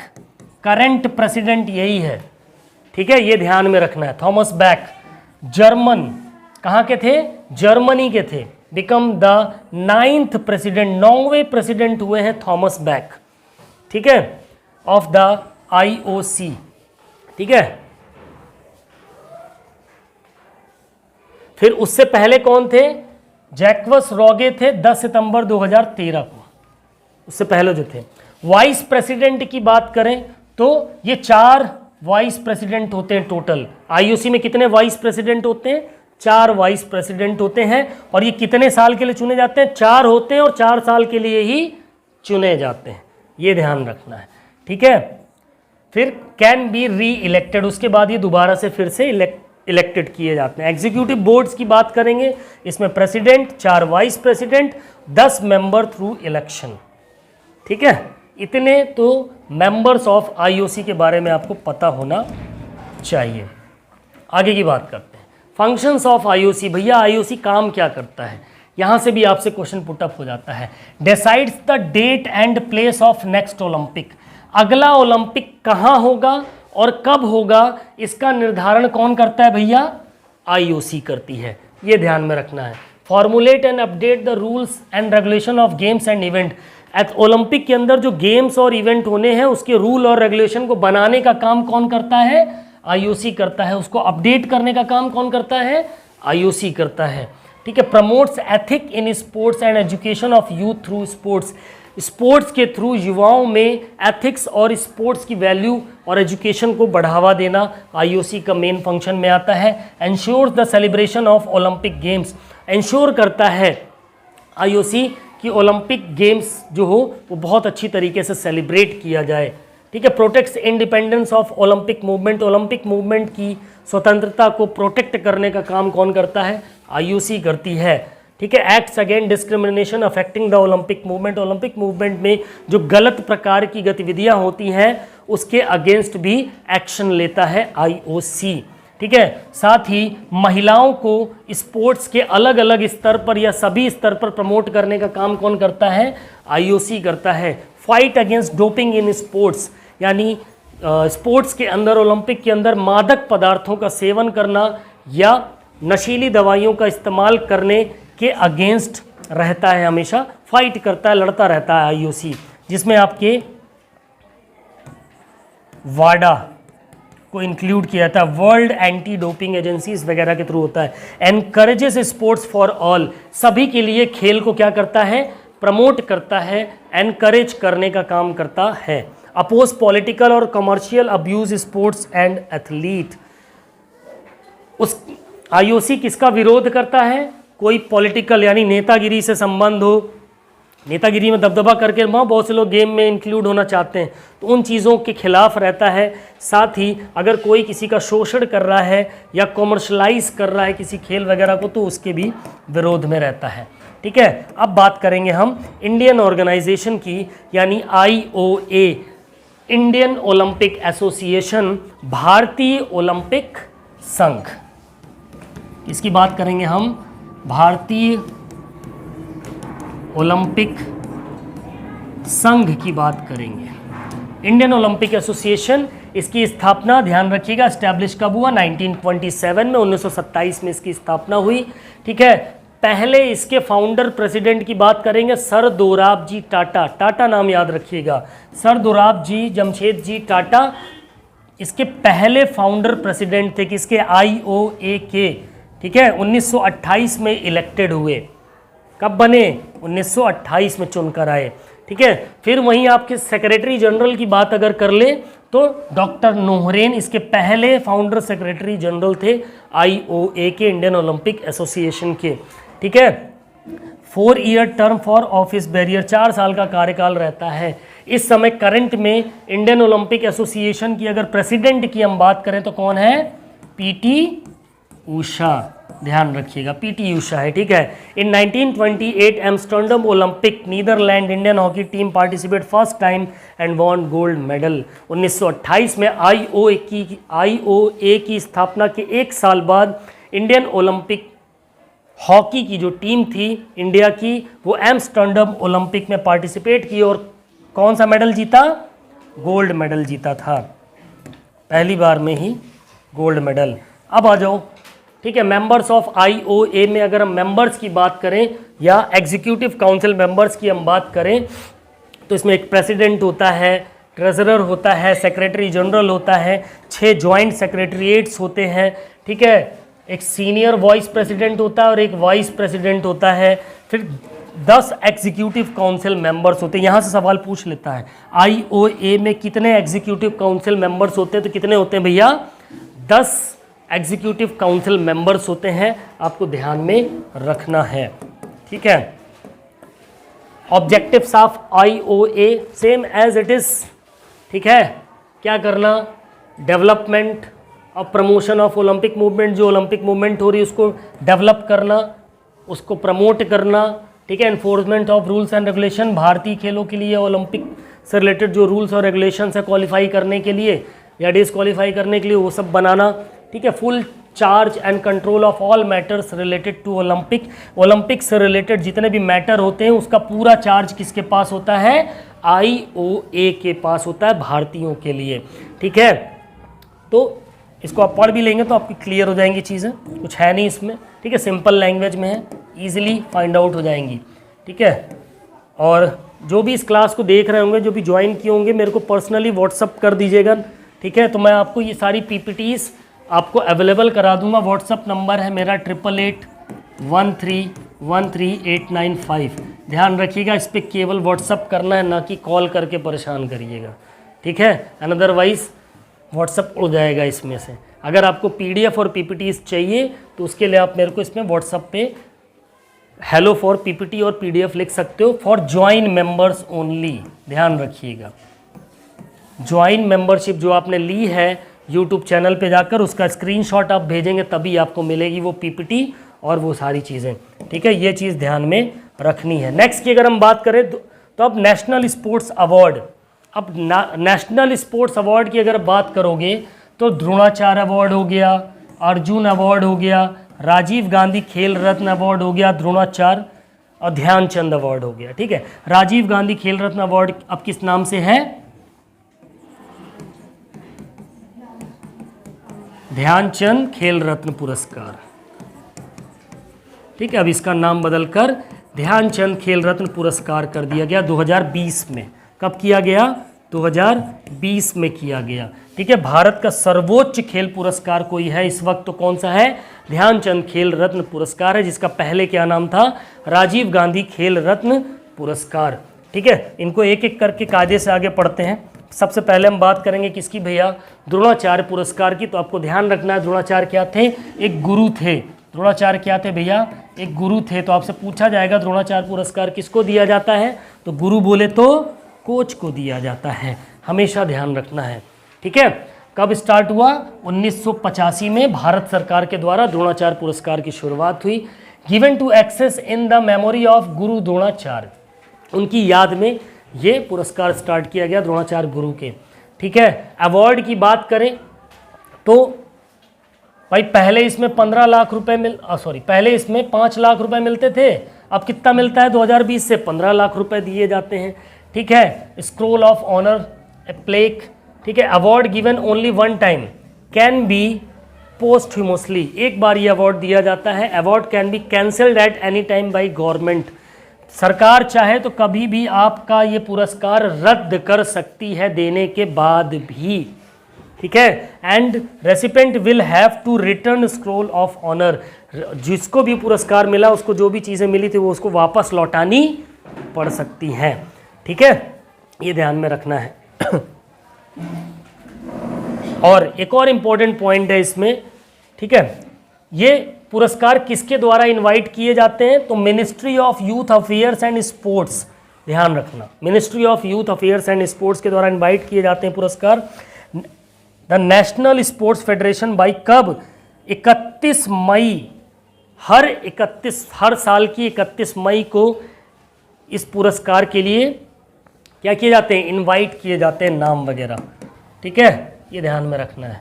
करंट प्रेसिडेंट यही है, ठीक है, ये ध्यान में रखना है। थॉमस बैक जर्मन, कहाँ के थे, जर्मनी के थे, बिकम द 9th प्रेसिडेंट, 9वें प्रेसिडेंट हुए हैं थॉमस बैक, ठीक है, ऑफ द IOC, ठीक है। फिर उससे पहले कौन थे, जैक्वस रोगे थे 10 सितंबर 2013 को, उससे पहले जो थे। वाइस प्रेसिडेंट की बात करें तो ये 4 वाइस प्रेसिडेंट होते हैं टोटल। IOC में कितने वाइस प्रेसिडेंट होते हैं, 4 वाइस प्रेसिडेंट होते हैं। और ये कितने साल के लिए चुने जाते हैं, 4 होते हैं और 4 साल के लिए ही चुने जाते हैं, ये ध्यान रखना है, ठीक है। फिर कैन बी री इलेक्टेड, उसके बाद ये दोबारा से फिर से इलेक्टेड किए जाते हैं। एग्जीक्यूटिव बोर्ड्स की बात करेंगे, इसमें president, 4 vice president, 10 member through election, ठीक है। इतने तो मेंबर्स ऑफ IOC के बारे में आपको पता होना चाहिए। आगे की बात करते हैं, फंक्शंस ऑफ IOC। भैया IOC काम क्या करता है, यहाँ से भी आपसे क्वेश्चन पुटअप हो जाता है। Decides the date and place of next Olympic, अगला ओलंपिक कहाँ होगा और कब होगा, इसका निर्धारण कौन करता है भैया, IOC करती है, ये ध्यान में रखना है। Formulate and update the rules and regulation of games and event, Olympic के अंदर जो गेम्स और इवेंट होने हैं उसके रूल और रेगुलेशन को बनाने का काम कौन करता है, IOC करता है। उसको अपडेट करने का काम कौन करता है, IOC करता है, ठीक है। Promotes ethic in sports and education of youth through sports, sports के थ्रू युवाओं में एथिक्स और स्पोर्ट्स की वैल्यू और एजुकेशन को बढ़ावा देना IOC का मेन फंक्शन में आता है। Ensures the celebration of Olympic games, ensure करता है IOC कि ओलंपिक गेम्स जो हो वो बहुत अच्छी तरीके से सेलिब्रेट किया जाए, ठीक है। Protects independence of Olympic movement, Olympic movement की स्वतंत्रता को प्रोटेक्ट करने का काम कौन करता है, IOC करती है, ठीक है। Acts against discrimination affecting the Olympic movement, Olympic movement में जो गलत प्रकार की गतिविधियां होती हैं उसके अगेंस्ट भी एक्शन लेता है IOC, ठीक है। साथ ही महिलाओं को स्पोर्ट्स के अलग अलग स्तर पर या सभी स्तर पर प्रमोट करने का काम कौन करता है? आईओसी करता है। Fight against doping in sports, यानी स्पोर्ट्स के अंदर, ओलंपिक के अंदर मादक पदार्थों का सेवन करना या नशीली दवाइयों का इस्तेमाल करने के अगेंस्ट रहता है, हमेशा फाइट करता है, लड़ता रहता है आईओसी, जिसमें आपके वाडा को इंक्लूड किया था, वर्ल्ड एंटी डोपिंग एजेंसीज वगैरह के थ्रू होता है। एनकरेजेस स्पोर्ट्स फॉर ऑल, सभी के लिए खेल को क्या करता है? प्रमोट करता है, एनकरेज करने का काम करता है। अपोज पॉलिटिकल और commercial abuse sports and athlete, उस आईओसी किसका विरोध करता है? कोई पॉलिटिकल यानी नेतागिरी से संबंध हो, नेतागिरी में दबदबा करके वहाँ बहुत से लोग गेम में इंक्लूड होना चाहते हैं, तो उन चीज़ों के खिलाफ रहता है। साथ ही अगर कोई किसी का शोषण कर रहा है या कॉमर्शलाइज कर रहा है किसी खेल वगैरह को, तो उसके भी विरोध में रहता है। ठीक है, अब बात करेंगे हम इंडियन ऑर्गेनाइजेशन की, यानी IOA, इंडियन ओलंपिक एसोसिएशन, भारतीय ओलंपिक संघ। इसकी बात करेंगे हम, भारतीय ओलंपिक संघ की बात करेंगे। इंडियन ओलंपिक एसोसिएशन, इसकी स्थापना ध्यान रखिएगा, एस्टैब्लिश कब हुआ? 1927 में, 1927 में इसकी स्थापना हुई। ठीक है, पहले इसके फाउंडर प्रेसिडेंट की बात करेंगे, सर दोराबजी टाटा। टाटा नाम याद रखिएगा, सर दोराबजी जमशेद जी टाटा इसके पहले फाउंडर प्रेसिडेंट थे, किसके? IOA के। ठीक है, 1928 में इलेक्टेड हुए। कब बने? 1928 में चुनकर आए। ठीक है, फिर वहीं आपके सेक्रेटरी जनरल की बात अगर कर ले तो डॉक्टर नोहरेन इसके पहले फाउंडर सेक्रेटरी जनरल थे IOA के, इंडियन ओलंपिक एसोसिएशन के। ठीक है, 4 year term for office barrier, 4 साल का कार्यकाल रहता है। इस समय करंट में इंडियन ओलंपिक एसोसिएशन की अगर प्रेसिडेंट की हम बात करें तो कौन है? PT उषा, ध्यान रखिएगा, PT उषा है। ठीक है, in 1928 Amsterdam Olympic Netherland Indian hockey team participate first time and won gold medal. 1928 में IOA की स्थापना के 1 साल बाद इंडियन ओलंपिक हॉकी की जो टीम थी इंडिया की, वो एम्स्टर्डम ओलंपिक में पार्टिसिपेट की और कौन सा मेडल जीता? गोल्ड मेडल जीता था, पहली बार में ही गोल्ड मेडल। अब आ जाओ, ठीक है, मेंबर्स ऑफ IOA में अगर हम मेंबर्स की बात करें या एग्जीक्यूटिव काउंसिल मेंबर्स की हम बात करें तो इसमें एक प्रेसिडेंट होता है, ट्रेजरर होता है, सेक्रेटरी जनरल होता है, 6 जॉइंट सेक्रेटरीट्स होते हैं। ठीक है, एक सीनियर वाइस प्रेसिडेंट होता है और एक वाइस प्रेसिडेंट होता है। फिर 10 एग्जीक्यूटिव काउंसिल मेंबर्स होते हैं। यहाँ से सवाल पूछ लेता है, IOA में कितने एग्जीक्यूटिव काउंसिल मेंबर्स होते हैं? तो कितने होते हैं भैया? 10 एग्जीक्यूटिव काउंसिल मेंबर्स होते हैं, आपको ध्यान में रखना है। ठीक है, objectives of IOA same as it is. ठीक है, क्या करना? डेवलपमेंट और प्रमोशन ऑफ ओलंपिक मूवमेंट, जो ओलंपिक मूवमेंट हो रही है उसको डेवलप करना, उसको प्रमोट करना। ठीक है, enforcement of rules and regulation, भारतीय खेलों के लिए ओलंपिक से रिलेटेड जो रूल्स और रेगुलेशन है क्वालिफाई करने के लिए या डिसक्वालीफाई करने के लिए, वो सब बनाना। ठीक है, full charge and control of all matters related to Olympic, Olympic से रिलेटेड जितने भी मैटर होते हैं उसका पूरा चार्ज किसके पास होता है? IOA के पास होता है, भारतीयों के लिए। ठीक है, तो इसको आप पढ़ भी लेंगे तो आपकी क्लियर हो जाएंगी चीज़ें, कुछ है नहीं इसमें। ठीक है, सिंपल लैंग्वेज में है, ईजिली फाइंड आउट हो जाएंगी। ठीक है, और जो भी इस क्लास को देख रहे होंगे, जो भी ज्वाइन किए होंगे, मेरे को पर्सनली व्हाट्सअप कर दीजिएगा। ठीक है, तो मैं आपको ये सारी PPTs आपको अवेलेबल करा दूंगा। व्हाट्सअप नंबर है मेरा 8881313895। ध्यान रखिएगा, इस पर केवल व्हाट्सअप करना है, ना कि कॉल करके परेशान करिएगा। ठीक है, एंड अदरवाइज व्हाट्सअप उड़ जाएगा इसमें से। अगर आपको PDF और PPTs चाहिए तो उसके लिए आप मेरे को इसमें व्हाट्सअप पे हेलो फॉर PPT और PDF लिख सकते हो, फॉर ज्वाइन मेंबर्स ओनली। ध्यान रखिएगा, ज्वाइन मेंबरशिप जो आपने ली है YouTube चैनल पे जाकर उसका स्क्रीनशॉट आप भेजेंगे तभी आपको मिलेगी वो PPT और वो सारी चीज़ें। ठीक है, ये चीज़ ध्यान में रखनी है। नेक्स्ट की अगर हम बात करें तो अब नेशनल स्पोर्ट्स अवार्ड, अब नेशनल स्पोर्ट्स अवार्ड की अगर बात करोगे तो द्रोणाचार्य अवार्ड हो गया, अर्जुन अवार्ड हो गया, राजीव गांधी खेल रत्न अवार्ड हो गया, द्रोणाचार्य और ध्यानचंद अवार्ड हो गया। ठीक है, राजीव गांधी खेल रत्न अवार्ड अब किस नाम से है? ध्यानचंद खेल रत्न पुरस्कार। ठीक है, अब इसका नाम बदलकर ध्यानचंद खेल रत्न पुरस्कार कर दिया गया 2020 में। कब किया गया? 2020 में किया गया। ठीक है, भारत का सर्वोच्च खेल पुरस्कार कोई है इस वक्त तो कौन सा है? ध्यानचंद खेल रत्न पुरस्कार है, जिसका पहले क्या नाम था? राजीव गांधी खेल रत्न पुरस्कार। ठीक है, इनको एक एक करके कायदे से आगे पढ़ते हैं। सबसे पहले हम बात करेंगे किसकी भैया? द्रोणाचार्य पुरस्कार की। तो आपको ध्यान रखना है, द्रोणाचार्य क्या थे? एक गुरु थे। द्रोणाचार्य क्या थे भैया? एक गुरु थे। तो आपसे पूछा जाएगा द्रोणाचार्य पुरस्कार किसको दिया जाता है? तो गुरु बोले तो कोच को दिया जाता है, हमेशा ध्यान रखना है। ठीक है, कब स्टार्ट हुआ? 1985 में भारत सरकार के द्वारा द्रोणाचार्य पुरस्कार की शुरुआत हुई। Given to access in the memory of Guru Dronacharya, उनकी याद में ये पुरस्कार स्टार्ट किया गया द्रोणाचार्य गुरु के। ठीक है, अवार्ड की बात करें तो भाई पहले इसमें 15 लाख रुपए पहले इसमें 5 लाख रुपए मिलते थे। अब कितना मिलता है? 2020 से 15 लाख रुपए दिए जाते हैं। ठीक है, scroll of honour, a plaque. ठीक है, award given only one time, can be posthumously, एक बार ये अवार्ड दिया जाता है। Award can be cancelled at any time by government, सरकार चाहे तो कभी भी आपका ये पुरस्कार रद्द कर सकती है देने के बाद भी। ठीक है, and recipient will have to return scroll of honour, जिसको भी पुरस्कार मिला उसको जो भी चीज़ें मिली थी वो उसको वापस लौटानी पड़ सकती हैं। ठीक है, ये ध्यान में रखना है। और एक और इम्पोर्टेंट पॉइंट है इसमें। ठीक है, ये पुरस्कार किसके द्वारा इनवाइट किए जाते हैं? तो ministry of youth affairs and sports, ध्यान रखना, ministry of youth affairs and sports के द्वारा इनवाइट किए जाते हैं पुरस्कार। The national sports federation by कब? 31 मई, हर साल की 31 मई को इस पुरस्कार के लिए क्या किए जाते हैं? इनवाइट किए जाते हैं नाम वगैरह। ठीक है, ये ध्यान में रखना है।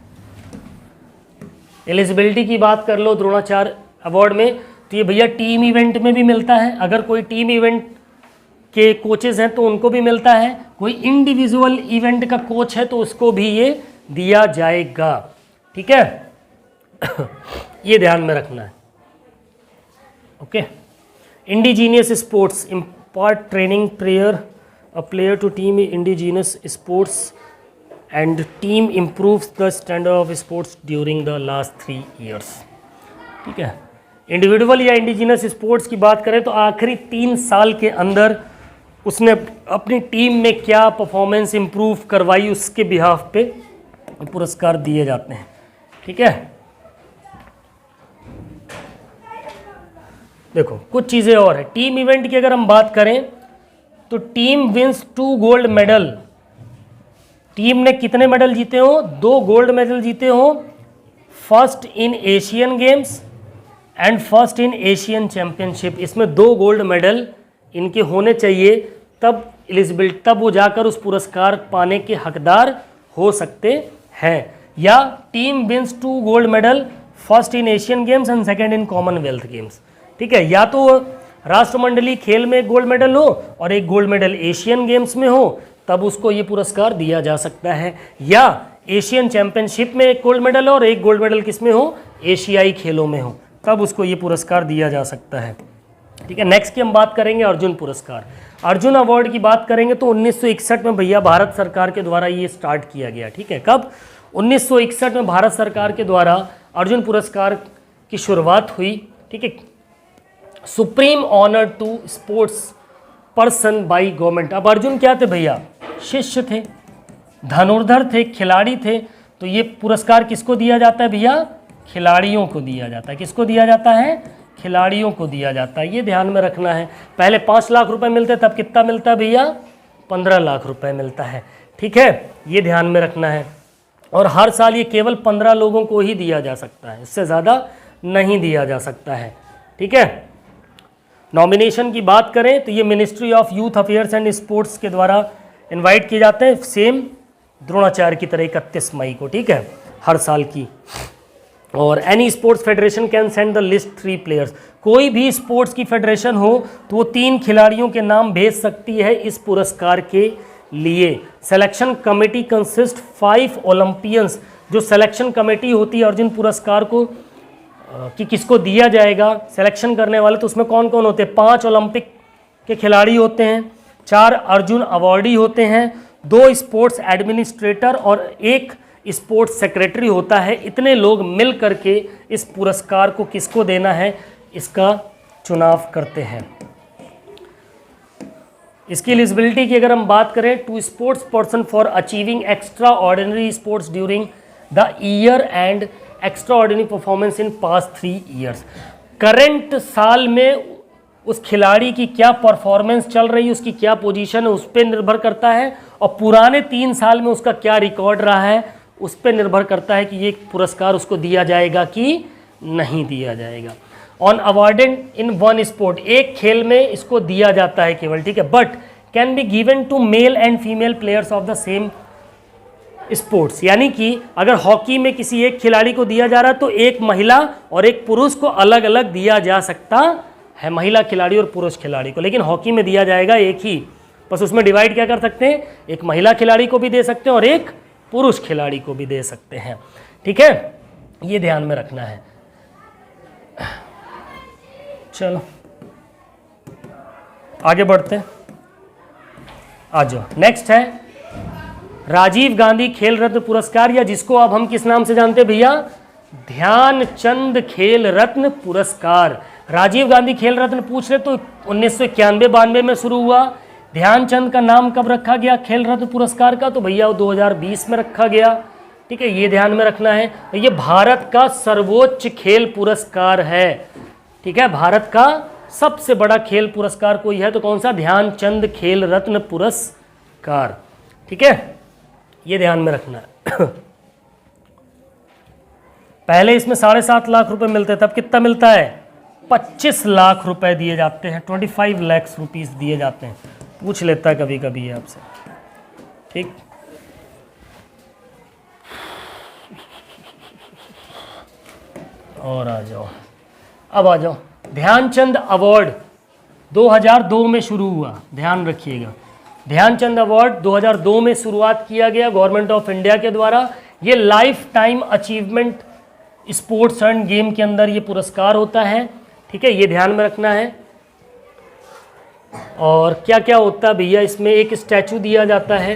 एलिजिबिलिटी की बात कर लो द्रोणाचार्य अवार्ड में, तो ये भैया टीम इवेंट में भी मिलता है। अगर कोई टीम इवेंट के कोचेज हैं तो उनको भी मिलता है, कोई इंडिविजुअल इवेंट का कोच है तो उसको भी ये दिया जाएगा। ठीक है, ये ध्यान में रखना है। Okay, indigenous sports, impart training player a player to team indigenous sports and team improves the standard of sports during the last 3 years। ठीक है, इंडिविजुअल या इंडिजीनियस स्पोर्ट्स की बात करें तो आखिरी 3 साल के अंदर उसने अपनी टीम में क्या परफॉर्मेंस इम्प्रूव करवाई उसके बिहाफ पे पुरस्कार दिए जाते हैं। ठीक है, देखो कुछ चीज़ें और है। टीम इवेंट की अगर हम बात करें तो team wins 2 gold medal, team ने कितने मेडल जीते हो? 2 गोल्ड मेडल जीते हो। First in Asian games and first in Asian championship, इसमें 2 गोल्ड मेडल इनके होने चाहिए, तब एलिजिबिलिटी, तब वो जाकर उस पुरस्कार पाने के हकदार हो सकते हैं। या team wins 2 gold medal, first in Asian games and second in Commonwealth games. ठीक है, या तो राष्ट्रमंडलीय खेल में एक गोल्ड मेडल हो और एक गोल्ड मेडल एशियन गेम्स में हो, तब उसको ये पुरस्कार दिया जा सकता है। या एशियन चैंपियनशिप में एक गोल्ड मेडल और एक गोल्ड मेडल किस में हो? एशियाई खेलों में हो, तब उसको ये पुरस्कार दिया जा सकता है। ठीक है, नेक्स्ट की हम बात करेंगे अर्जुन पुरस्कार। अर्जुन अवार्ड की बात करेंगे तो 1961 में भैया भारत सरकार के द्वारा ये स्टार्ट किया गया। ठीक है, कब? 1961 में भारत सरकार के द्वारा अर्जुन पुरस्कार की शुरुआत हुई। ठीक है, supreme honour to sports person by government. अब अर्जुन क्या थे भैया? शिष्य थे, धनुर्धर थे, खिलाड़ी थे। तो ये पुरस्कार किसको दिया जाता है भैया? खिलाड़ियों को दिया जाता है। किसको दिया जाता है? खिलाड़ियों को दिया जाता है। ये ध्यान में रखना है। पहले 5 लाख रुपए मिलते, तब कितना मिलता है भैया? 15 लाख रुपए मिलता है। ठीक है, ये ध्यान में रखना है। और हर साल ये केवल 15 लोगों को ही दिया जा सकता है, इससे ज़्यादा नहीं दिया जा सकता है। ठीक है, नॉमिनेशन की बात करें तो ये ministry of youth affairs and sports के द्वारा इनवाइट किए जाते हैं, सेम द्रोणाचार्य की तरह 31 मई को। ठीक है, हर साल की और any sports federation can send the list 3 players, कोई भी स्पोर्ट्स की फेडरेशन हो तो वो 3 खिलाड़ियों के नाम भेज सकती है इस पुरस्कार के लिए। सिलेक्शन कमेटी कंसिस्ट 5 ओलंपियंस, जो सिलेक्शन कमेटी होती है अर्जुन पुरस्कार को कि किसको दिया जाएगा, सिलेक्शन करने वाले, तो उसमें कौन कौन होते हैं? 5 ओलंपिक के खिलाड़ी होते हैं, 4 अर्जुन अवार्डी होते हैं, 2 स्पोर्ट्स एडमिनिस्ट्रेटर और 1 स्पोर्ट्स सेक्रेटरी होता है। इतने लोग मिल करके इस पुरस्कार को किसको देना है, इसका चुनाव करते हैं। इसकी एलिजिबिलिटी की अगर हम बात करें, to sports person for achieving extraordinary sports during the year and extraordinary performance in past 3 years. Current साल में उस खिलाड़ी की क्या परफॉर्मेंस चल रही है, उसकी क्या पोजीशन है, उस पर निर्भर करता है, और पुराने 3 साल में उसका क्या रिकॉर्ड रहा है उस पर निर्भर करता है कि ये पुरस्कार उसको दिया जाएगा कि नहीं दिया जाएगा। On awarded in one sport, एक खेल में इसको दिया जाता है केवल, ठीक है, but can be given to male and female players of the same sports. यानी कि अगर हॉकी में किसी एक खिलाड़ी को दिया जा रहा है तो एक महिला और एक पुरुष को अलग अलग दिया जा सकता है, महिला खिलाड़ी और पुरुष खिलाड़ी को, लेकिन हॉकी में दिया जाएगा एक ही। बस उसमें डिवाइड क्या कर सकते हैं, एक महिला खिलाड़ी को भी दे सकते हैं और एक पुरुष खिलाड़ी को भी दे सकते हैं, ठीक है, ये ध्यान में रखना है। चलो आगे बढ़ते हैं, आ जाओ। नेक्स्ट है राजीव गांधी खेल रत्न पुरस्कार, या जिसको अब हम किस नाम से जानते हैं भैया, ध्यानचंद खेल रत्न पुरस्कार। राजीव गांधी खेल रत्न पूछ रहे तो 1991-92 में शुरू हुआ। ध्यानचंद का नाम कब रखा गया खेल रत्न पुरस्कार का, तो भैया वो 2020 में रखा गया, ठीक है, ये ध्यान में रखना है। ये भारत का सर्वोच्च खेल पुरस्कार है, ठीक है, भारत का सबसे बड़ा खेल पुरस्कार कोई है तो कौन सा, ध्यानचंद खेल रत्न पुरस्कार, ठीक है, ये ध्यान में रखना है। पहले इसमें 7.5 लाख रुपए मिलते थे, अब कितना मिलता है, 25 लाख रुपए दिए जाते हैं, 25 लाख रुपीस दिए जाते हैं। पूछ लेता है कभी कभी आपसे, ठीक। और आ जाओ, अब आ जाओ। ध्यानचंद अवार्ड 2002 में शुरू हुआ, ध्यान रखिएगा। ध्यानचंद अवार्ड 2002 में शुरुआत किया गया गवर्नमेंट ऑफ इंडिया के द्वारा। ये life time achievement sports end game के अंदर ये पुरस्कार होता है, ठीक है, ये ध्यान में रखना है। और क्या क्या होता है भैया, इसमें एक स्टैचू दिया जाता है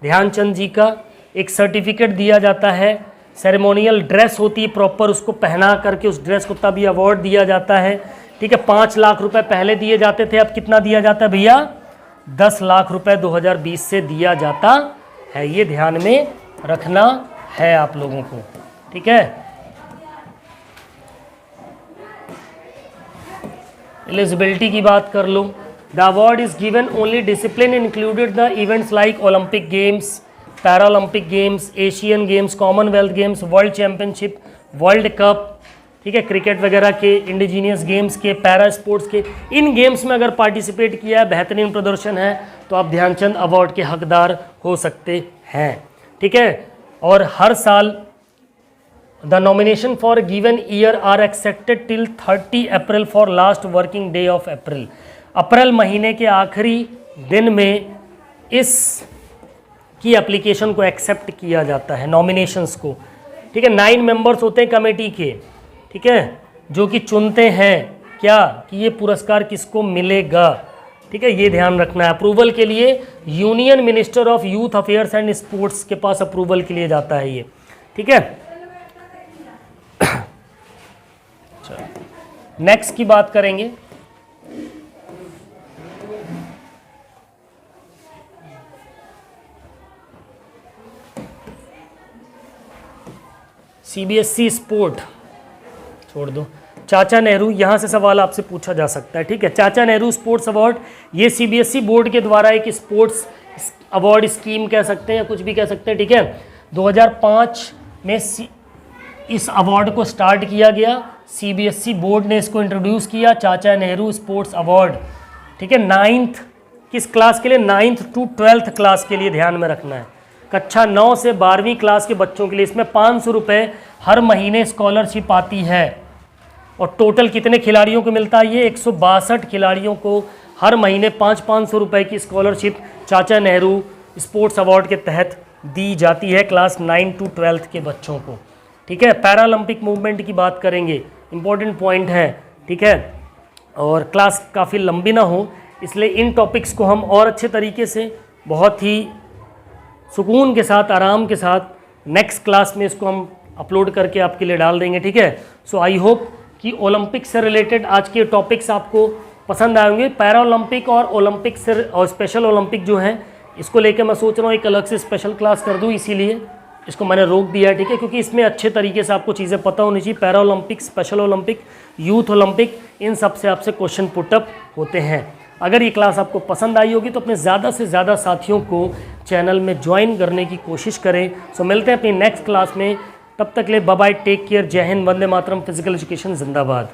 ध्यानचंद जी का, एक सर्टिफिकेट दिया जाता है, सेरेमोनियल ड्रेस होती है प्रॉपर, उसको पहना करके उस ड्रेस को तब ये अवार्ड दिया जाता है, ठीक है। 5 लाख रुपए पहले दिए जाते थे, अब कितना दिया जाता है भैया, 10 लाख रुपए 2020 से दिया जाता है, ये ध्यान में रखना है आप लोगों को, ठीक है। एलिजिबिलिटी की बात कर लो। The award is given only discipline included the events like Olympic games, Paralympic games, Asian games, Commonwealth games, world championship, world cup, ठीक है, क्रिकेट वगैरह के, इंडिजीनियस गेम्स के, पैरा स्पोर्ट्स के, इन गेम्स में अगर पार्टिसिपेट किया है, बेहतरीन प्रदर्शन है तो आप ध्यानचंद अवार्ड के हकदार हो सकते हैं, ठीक है। और हर साल the nomination for given year are accepted till 30 April for last working day of April. अप्रैल महीने के आखिरी दिन में इस की एप्लीकेशन को एक्सेप्ट किया जाता है, नॉमिनेशंस को, ठीक है। 9 मेंबर्स होते हैं कमेटी के, ठीक है, जो कि चुनते हैं क्या कि ये पुरस्कार किसको मिलेगा, ठीक है, ये ध्यान रखना है। अप्रूवल के लिए union minister of youth affairs and sports के पास अप्रूवल के लिए जाता है ये, ठीक है। नेक्स्ट की बात करेंगे। सीबीएसई स्पोर्ट छोड़ दो, चाचा नेहरू, यहाँ से सवाल आपसे पूछा जा सकता है, ठीक है। चाचा नेहरू स्पोर्ट्स अवार्ड, ये सीबीएसई बोर्ड के द्वारा एक स्पोर्ट्स अवार्ड स्कीम कह सकते हैं या कुछ भी कह सकते हैं, ठीक है। 2005 में इस अवार्ड को स्टार्ट किया गया, सीबीएसई बोर्ड ने इसको इंट्रोड्यूस किया, चाचा नेहरू स्पोर्ट्स अवार्ड, ठीक है। 9th किस क्लास के लिए, 9th to 12th क्लास के लिए ध्यान में रखना है, कक्षा 9 से 12वीं क्लास के बच्चों के लिए इसमें 500 रुपये हर महीने स्कॉलरशिप आती है। और टोटल कितने खिलाड़ियों को मिलता है? ये 162 खिलाड़ियों को हर महीने 500 रुपये की स्कॉलरशिप चाचा नेहरू स्पोर्ट्स अवार्ड के तहत दी जाती है क्लास 9 to 12 के बच्चों को। ठीक है, पैरालंपिक मूवमेंट की बात करेंगे, इंपॉर्टेंट पॉइंट है। ठीक है, और क्लास काफ़ी लंबी ना हो इसलिए इन टॉपिक्स को हम और अच्छे तरीके से बहुत ही सुकून के साथ, आराम के साथ नेक्स्ट क्लास में इसको हम अपलोड करके आपके लिए डाल देंगे। ठीक है, सो आई होप कि ओलंपिक से रिलेटेड आज के टॉपिक्स आपको पसंद आएंगे। पैरा ओलंपिक और ओलंपिक से और स्पेशल ओलंपिक जो हैं इसको लेकर मैं सोच रहा हूँ एक अलग से स्पेशल क्लास कर दूँ, इसीलिए इसको मैंने रोक दिया है। ठीक है, क्योंकि इसमें अच्छे तरीके से आपको चीज़ें पता होनी चाहिए। Para Olympic, special Olympic, youth Olympic, इन सब से आपसे क्वेश्चन पुटअप होते हैं। अगर ये क्लास आपको पसंद आई होगी तो अपने ज़्यादा से ज़्यादा साथियों को चैनल में ज्वाइन करने की कोशिश करें। सो मिलते हैं अपनी नेक्स्ट क्लास में, तब तक ले बाय बाय, टेक केयर, जय हिंद, वंदे मातरम, फिजिकल एजुकेशन जिंदाबाद।